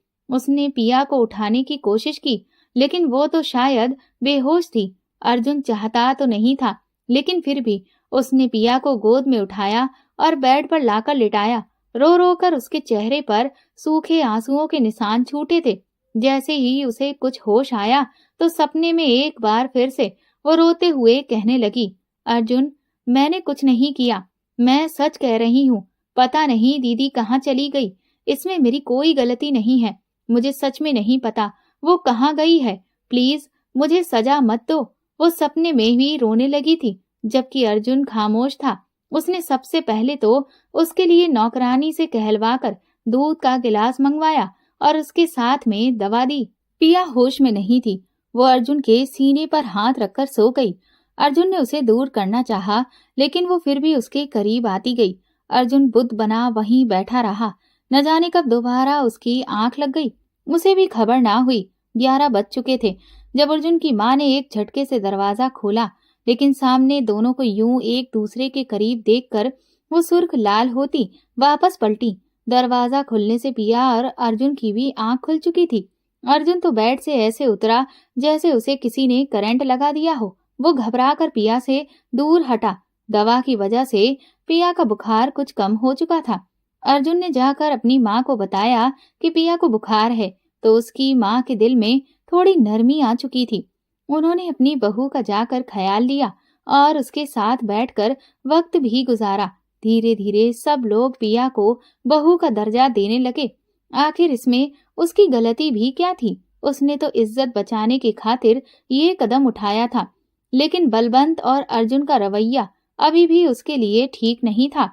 Speaker 1: उसने पिया को उठाने की कोशिश की, लेकिन वो तो शायद बेहोश थी। अर्जुन चाहता तो नहीं था, लेकिन फिर भी उसने पिया को गोद में उठाया और बेड पर लाकर लिटाया। रो रो कर उसके चेहरे पर सूखे आंसुओं के निशान छूटे थे। जैसे ही उसे कुछ होश आया तो सपने में एक बार फिर से वो रोते हुए कहने लगी, अर्जुन, मैंने कुछ नहीं किया। मैं सच कह रही हूँ। पता नहीं दीदी कहाँ चली गई। इसमें मेरी कोई गलती नहीं है। मुझे सच में नहीं पता वो कहाँ गई है। प्लीज मुझे सजा मत दो। वो सपने में भी रोने लगी थी, जबकि अर्जुन खामोश था। उसने सबसे पहले तो उसके लिए नौकरानी से कहलवाकर दूध का गिलास मंगवाया और उसके साथ में दवा दी। पिया होश में नहीं थी। वो अर्जुन के सीने पर हाथ रखकर सो गई। अर्जुन ने उसे दूर करना चाहा, लेकिन वो फिर भी उसके करीब आती गई। अर्जुन बुद्ध बना वहीं बैठा रहा। न जाने कब दोबारा उसकी आंख लग गई। उसे भी खबर ना हुई। 11 बज चुके थे जब अर्जुन की माँ ने एक झटके से दरवाजा खोला, लेकिन सामने दोनों को यूं एक दूसरे के करीब देखकर वो सुर्ख लाल होती वापस पलटी। दरवाजा खुलने से पिया और अर्जुन की भी आंख खुल चुकी थी। अर्जुन तो बेड से ऐसे उतरा जैसे उसे किसी ने करंट लगा दिया हो। वो घबरा कर पिया से दूर हटा। दवा की वजह से पिया का बुखार कुछ कम हो चुका था। अर्जुन ने जाकर अपनी माँ को बताया कि पिया को बुखार है, तो उसकी माँ के दिल में थोड़ी नरमी आ चुकी थी। उन्होंने अपनी बहू का जाकर ख्याल लिया और उसके साथ बैठकर वक्त भी गुजारा। धीरे धीरे सब लोग पिया को बहू का दर्जा देने लगे। आखिर इसमें उसकी गलती भी क्या थी? उसने तो इज्जत बचाने की खातिर ये कदम उठाया था, लेकिन बलवंत और अर्जुन का रवैया अभी भी उसके लिए ठीक नहीं था।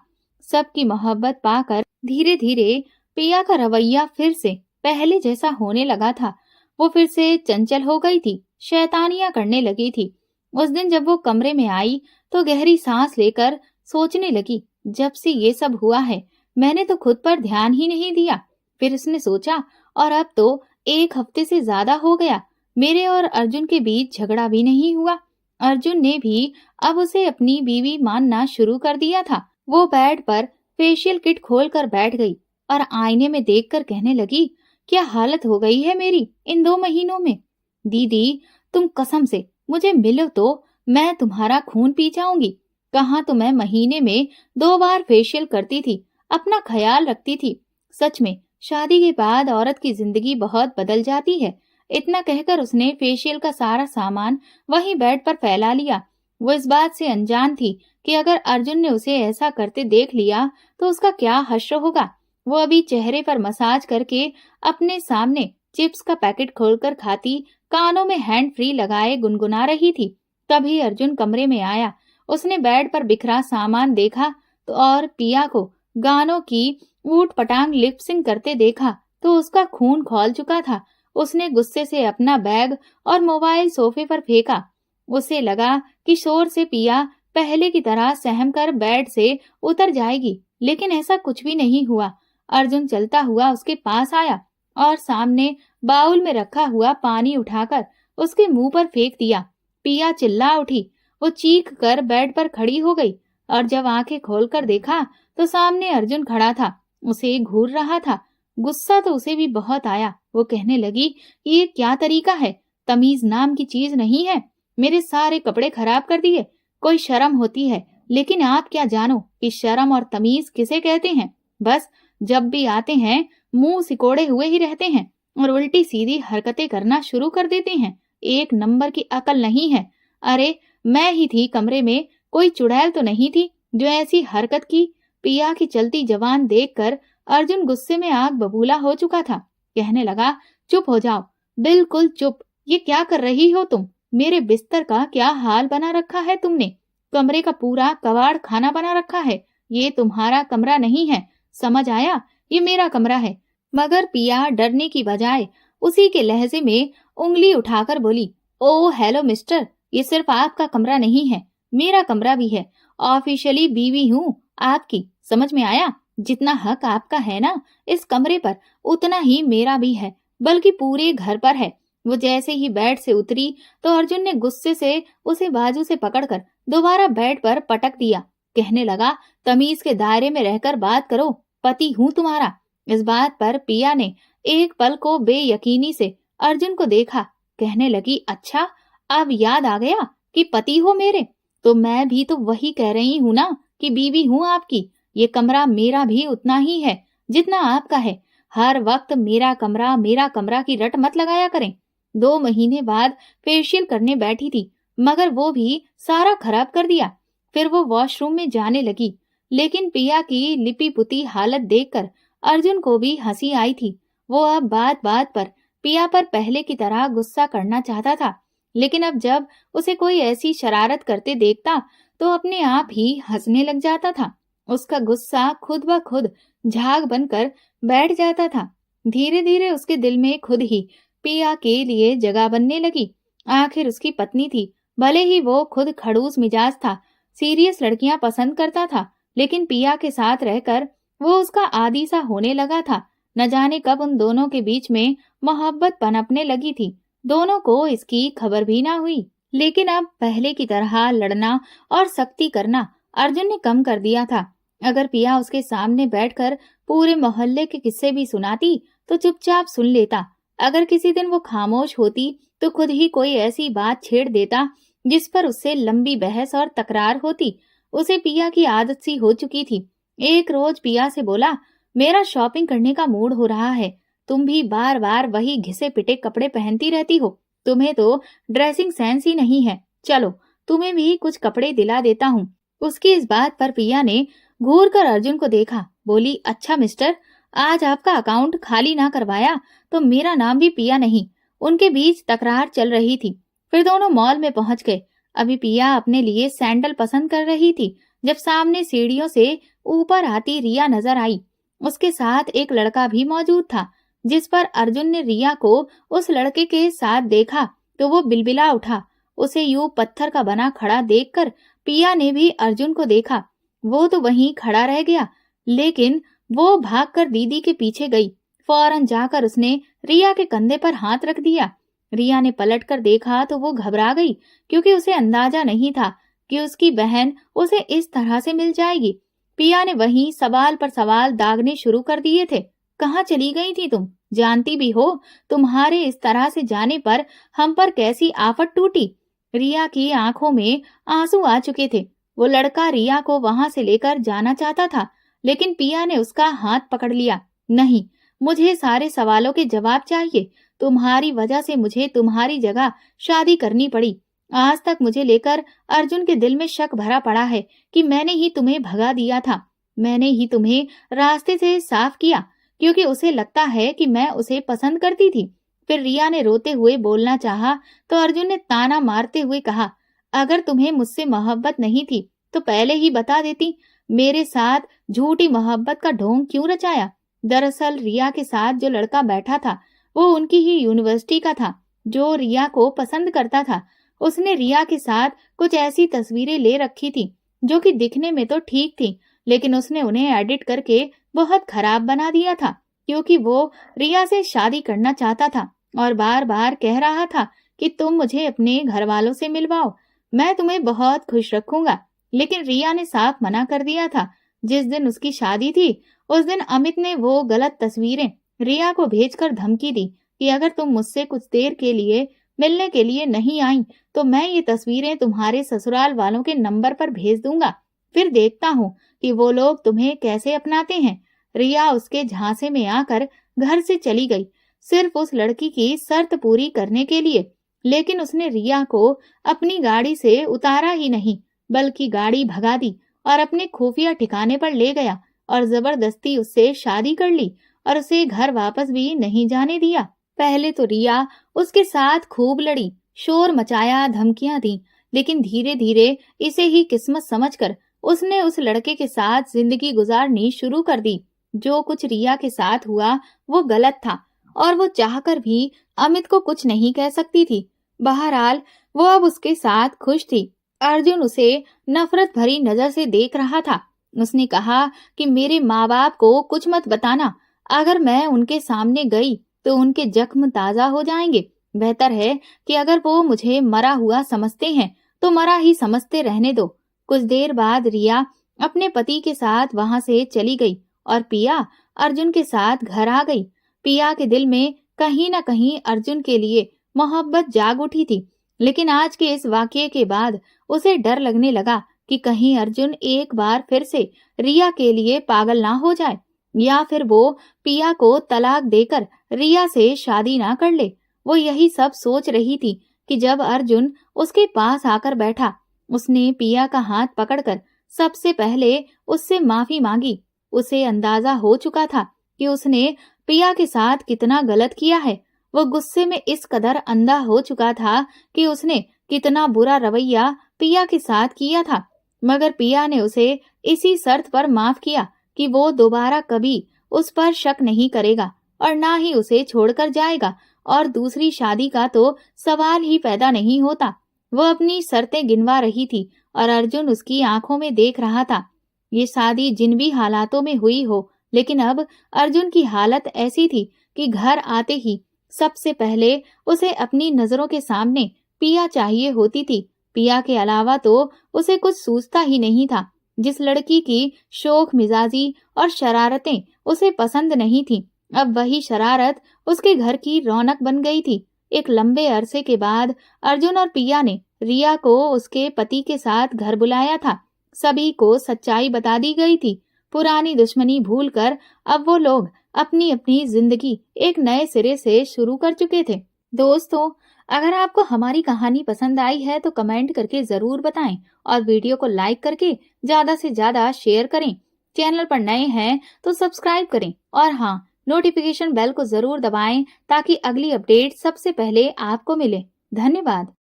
Speaker 1: सबकी मोहब्बत पाकर धीरे धीरे पिया का रवैया फिर से पहले जैसा होने लगा था। वो फिर से चंचल हो गई थी, शैतानियां करने लगी थी। उस दिन जब वो कमरे में आई तो गहरी सांस लेकर सोचने लगी, जब से ये सब हुआ है मैंने तो खुद पर ध्यान ही नहीं दिया। फिर उसने सोचा, और अब तो 1 हफ्ते से ज्यादा हो गया मेरे और अर्जुन के बीच झगड़ा भी नहीं हुआ। अर्जुन ने भी अब उसे अपनी बीवी मानना शुरू कर दिया था। वो बेड पर फेशियल किट खोलकर बैठ गई और आईने में देखकर कहने लगी, क्या हालत हो गई है मेरी इन 2 महीनों में। दीदी, तुम कसम से मुझे मिलो तो मैं तुम्हारा खून पी जाऊंगी। कहाँ तो मैं महीने में 2 बार फेशियल करती थी, अपना ख्याल रखती थी। सच में शादी के बाद औरत की जिंदगी बहुत बदल जाती है। इतना कहकर उसने फेशियल का सारा सामान वहीं बेड पर फैला लिया। वो इस बात से अनजान थी कि अगर अर्जुन ने उसे ऐसा करते देख लिया तो उसका क्या हश्र होगा। वो अभी चेहरे पर मसाज करके अपने सामने चिप्स का पैकेट खोलकर खाती, कानों में हैंड फ्री लगाए गुनगुना रही थी। तभी अर्जुन कमरे में आया। उसने बेड पर बिखरा सामान देखा तो और पिया को गानों की ऊट पटांग लिपसिंग करते देखा तो उसका खून खौल चुका था। उसने गुस्से से अपना बैग और मोबाइल सोफे पर फेंका। उसे लगा कि शोर से पिया पहले की तरह सहम कर बेड से उतर जाएगी, लेकिन ऐसा कुछ भी नहीं हुआ। अर्जुन चलता हुआ उसके पास आया और सामने बाउल में रखा हुआ पानी उठाकर उसके मुंह पर फेंक दिया। पिया चिल्ला उठी। वो चीख कर बेड पर खड़ी हो गई और जब आंखें खोलकर देखा तो सामने अर्जुन खड़ा था, उसे घूर रहा था। गुस्सा तो उसे भी बहुत आया। वो कहने लगी, ये क्या तरीका है? तमीज नाम की चीज नहीं है। मेरे सारे कपड़े खराब कर दिए। कोई शर्म होती है, लेकिन आप क्या जानो कि शर्म और तमीज किसे कहते हैं। बस जब भी आते हैं मुंह सिकोड़े हुए ही रहते हैं और उल्टी सीधी हरकतें करना शुरू कर देते हैं। एक नंबर की अकल नहीं है। अरे मैं ही थी कमरे में, कोई चुड़ैल तो नहीं थी जो ऐसी हरकत की। पिया की चलती जबान देखकर अर्जुन गुस्से में आग बबूला हो चुका था। कहने लगा, चुप हो जाओ, बिल्कुल चुप। ये क्या कर रही हो तुम? मेरे बिस्तर का क्या हाल बना रखा है तुमने? कमरे का पूरा कबाड़ खाना बना रखा है। ये तुम्हारा कमरा नहीं है, समझ आया? ये मेरा कमरा है। मगर पिया डरने की बजाय उसी के लहजे में उंगली उठाकर बोली, ओ हेलो मिस्टर, ये सिर्फ आपका कमरा नहीं है, मेरा कमरा भी है। ऑफिशियली बीवी हूँ आपकी, समझ में आया? जितना हक आपका है ना इस कमरे पर, उतना ही मेरा भी है, बल्कि पूरे घर पर है। वो जैसे ही बेड से उतरी तो अर्जुन ने गुस्से से उसे बाजू से पकड़कर दोबारा बेड पर पटक दिया। कहने लगा, तमीज के दायरे में रहकर बात करो, पति हूँ तुम्हारा। इस बात पर पिया ने एक पल को बेयकीनी से अर्जुन को देखा। कहने लगी, अच्छा अब याद आ गया कि पति हो मेरे? तो मैं भी तो वही कह रही हूँ ना कि बीवी हूँ आपकी। ये कमरा मेरा भी उतना ही है जितना आपका है। हर वक्त मेरा कमरा की रट मत लगाया करें। 2 महीने बाद फेशियल करने बैठी थी, मगर वो भी सारा खराब कर दिया। फिर वो वॉशरूम में जाने लगी, लेकिन पिया की लिपि पुती हालत देखकर अर्जुन को भी हंसी आई थी। वो अब बात बात पर पिया पर पहले की तरह गुस्सा करना चाहता था, लेकिन अब जब उसे कोई ऐसी शरारत करते देखता तो अपने आप ही हंसने लग जाता था। उसका गुस्सा खुद ब खुद झाग बनकर बैठ जाता था। धीरे धीरे उसके दिल में खुद ही पिया के लिए जगह बनने लगी। आखिर उसकी पत्नी थी, भले ही वो खुद खड़ूस मिजाज था, सीरियस लड़कियां पसंद करता था, लेकिन पिया के साथ रहकर वो उसका आदी सा होने लगा था। न जाने कब उन दोनों के बीच में मोहब्बत पनपने लगी थी। दोनों को इसकी खबर भी ना हुई। लेकिन अब पहले की तरह लड़ना और सख्ती करना अर्जुन ने कम कर दिया था। अगर पिया उसके सामने बैठकर पूरे मोहल्ले के किस्से भी सुनाती तो चुपचाप सुन लेता। अगर किसी दिन वो खामोश होती तो खुद ही कोई ऐसी बात छेड़ देता जिस पर उससे लंबी बहस और तकरार होती। उसे पिया की आदत सी हो चुकी थी। एक रोज पिया से बोला, मेरा शॉपिंग करने का मूड हो रहा है, तुम भी बार बार वही घिसे पिटे कपड़े पहनती रहती हो, तुम्हें तो ड्रेसिंग सेंस ही नहीं है, चलो तुम्हें भी कुछ कपड़े दिला देता हूँ। उसकी इस बात पर पिया ने घूर कर अर्जुन को देखा। बोली, अच्छा मिस्टर, आज आपका अकाउंट खाली ना करवाया तो मेरा नाम भी पिया नहीं। उनके बीच तकरार चल रही थी। फिर दोनों मॉल में पहुंच गए। अभी पिया अपने लिए सैंडल पसंद कर रही थी जब सामने सीढ़ियों से ऊपर आती रिया नजर आई। उसके साथ एक लड़का भी मौजूद था। जिस पर अर्जुन ने रिया को उस लड़के के साथ देखा तो वो बिलबिला उठा। उसे यूं पत्थर का बना खड़ा देखकर पिया ने भी अर्जुन को देखा। वो तो वहीं खड़ा रह गया, लेकिन वो भागकर दीदी के पीछे गई। फौरन जाकर उसने रिया के कंधे पर हाथ रख दिया। रिया ने पलटकर देखा तो वो घबरा गई, क्योंकि उसे अंदाजा नहीं था कि उसकी बहन उसे इस तरह से मिल जाएगी। पिया ने वहीं सवाल पर सवाल दागने शुरू कर दिए थे। कहाँ चली गई थी तुम? जानती भी हो तुम्हारे इस तरह से जाने पर हम पर कैसी आफत टूटी। रिया की आंखों में आंसू आ चुके थे। वो लड़का रिया को वहां से लेकर जाना चाहता था, लेकिन पिया ने उसका हाथ पकड़ लिया। नहीं, मुझे सारे सवालों के जवाब चाहिए। तुम्हारी वजह से मुझे तुम्हारी जगह शादी करनी पड़ी। आज तक मुझे लेकर अर्जुन के दिल में शक भरा पड़ा है कि मैंने ही तुम्हें भगा दिया था। मैंने ही तुम्हें रास्ते से साफ किया, क्योंकि उसे लगता है कि मैं उसे पसंद करती थी। फिर रिया ने रोते हुए बोलना चाहा तो अर्जुन ने ताना मारते हुए कहा, अगर तुम्हें मुझसे मोहब्बत नहीं थी तो पहले ही बता देती। मेरे साथ झूठी मोहब्बत का ढोंग क्यों रचाया? दरअसल रिया के साथ जो लड़का बैठा था वो उनकी ही यूनिवर्सिटी का था, जो रिया को पसंद करता था। उसने रिया के साथ कुछ ऐसी तस्वीरें ले रखी थी जो कि दिखने में तो ठीक थी, लेकिन उसने उन्हें एडिट करके बहुत खराब बना दिया था, क्योंकि वो रिया से शादी करना चाहता था और बार बार कह रहा था कि तुम मुझे अपने घर वालों से मिलवाओ, मैं तुम्हें बहुत खुश रखूंगा। लेकिन रिया ने साफ मना कर दिया था। जिस दिन उसकी शादी थी उस दिन अमित ने वो गलत तस्वीरें रिया को भेजकर धमकी दी कि अगर तुम मुझसे कुछ देर के लिए मिलने के लिए नहीं आई तो मैं ये तस्वीरें तुम्हारे ससुराल वालों के नंबर पर भेज दूंगा, फिर देखता हूँ कि वो लोग तुम्हें कैसे अपनाते हैं। रिया उसके झांसे में आकर घर से चली गई, सिर्फ उस लड़की की शर्त पूरी करने के लिए। लेकिन उसने रिया को अपनी गाड़ी से उतारा ही नहीं, बल्कि गाड़ी भगा दी और अपने खुफिया ठिकाने पर ले गया और जबरदस्ती उससे शादी कर ली और उसे घर वापस भी नहीं जाने दिया। पहले तो रिया उसके साथ खूब लड़ी, शोर मचाया, धमकियां दी, लेकिन धीरे धीरे इसे ही किस्मत समझकर उसने उस लड़के के साथ जिंदगी गुजारनी शुरू कर दी। जो कुछ रिया के साथ हुआ वो गलत था और वो चाहकर भी अमित को कुछ नहीं कह सकती थी। बहरहाल वो अब उसके साथ खुश थी। अर्जुन उसे नफरत भरी नजर से देख रहा था। उसने कहा कि मेरे माँ बाप को कुछ मत बताना, अगर मैं उनके सामने गई तो उनके जख्म ताजा हो जाएंगे। बेहतर है कि अगर वो मुझे मरा हुआ समझते हैं तो मरा ही समझते रहने दो। कुछ देर बाद रिया अपने पति के साथ वहां से चली गई और पिया अर्जुन के साथ घर आ गई। पिया के दिल में कहीं न कहीं अर्जुन के लिए मोहब्बत जाग उठी थी, लेकिन आज के इस वाकये के बाद उसे डर लगने लगा कि कहीं अर्जुन एक बार फिर से रिया के लिए पागल ना हो जाए या फिर वो पिया को तलाक देकर रिया से शादी ना कर ले। वो यही सब सोच रही थी कि जब अर्जुन उसके पास आकर बैठा, उसने पिया का हाथ पकड़कर सबसे पहले उससे माफी मांगी। उसे अंदाजा हो चुका था कि उसने पिया के साथ कितना गलत किया है। वो गुस्से में इस कदर अंधा हो चुका था कि उसने कितना बुरा रवैया पिया के साथ किया था, मगर पिया ने उसे इसी शर्त पर माफ किया कि वो दोबारा कभी उस पर शक नहीं करेगा और ना ही उसे छोड़कर जाएगा और दूसरी शादी का तो सवाल ही पैदा नहीं होता। वो अपनी शर्तें गिनवा रही थी और अर्जुन उसकी आंखों में देख रहा था। ये शादी जिन भी हालातों में हुई हो, लेकिन अब अर्जुन की हालत ऐसी थी कि घर आते ही सबसे पहले उसे अपनी नजरों के सामने पिया चाहिए होती थी। पिया के अलावा तो उसे कुछ सूझता ही नहीं था। जिस लड़की की शोख मिजाजी और शरारतें उसे पसंद नहीं थी, अब वही शरारत उसके घर की रौनक बन गई थी। एक लंबे अरसे के बाद अर्जुन और पिया ने रिया को उसके पति के साथ घर बुलाया था। सभी को सच्चाई बता दी गई थी। पुरानी दुश्मनी भूलकर अब वो लोग अपनी अपनी जिंदगी एक नए सिरे से शुरू कर चुके थे। दोस्तों, अगर आपको हमारी कहानी पसंद आई है तो कमेंट करके जरूर बताएं और वीडियो को लाइक करके ज्यादा से ज्यादा शेयर करें। चैनल पर नए हैं तो सब्सक्राइब करें और हाँ, नोटिफिकेशन बेल को जरूर दबाएं ताकि अगली अपडेट सबसे पहले आपको मिले। धन्यवाद।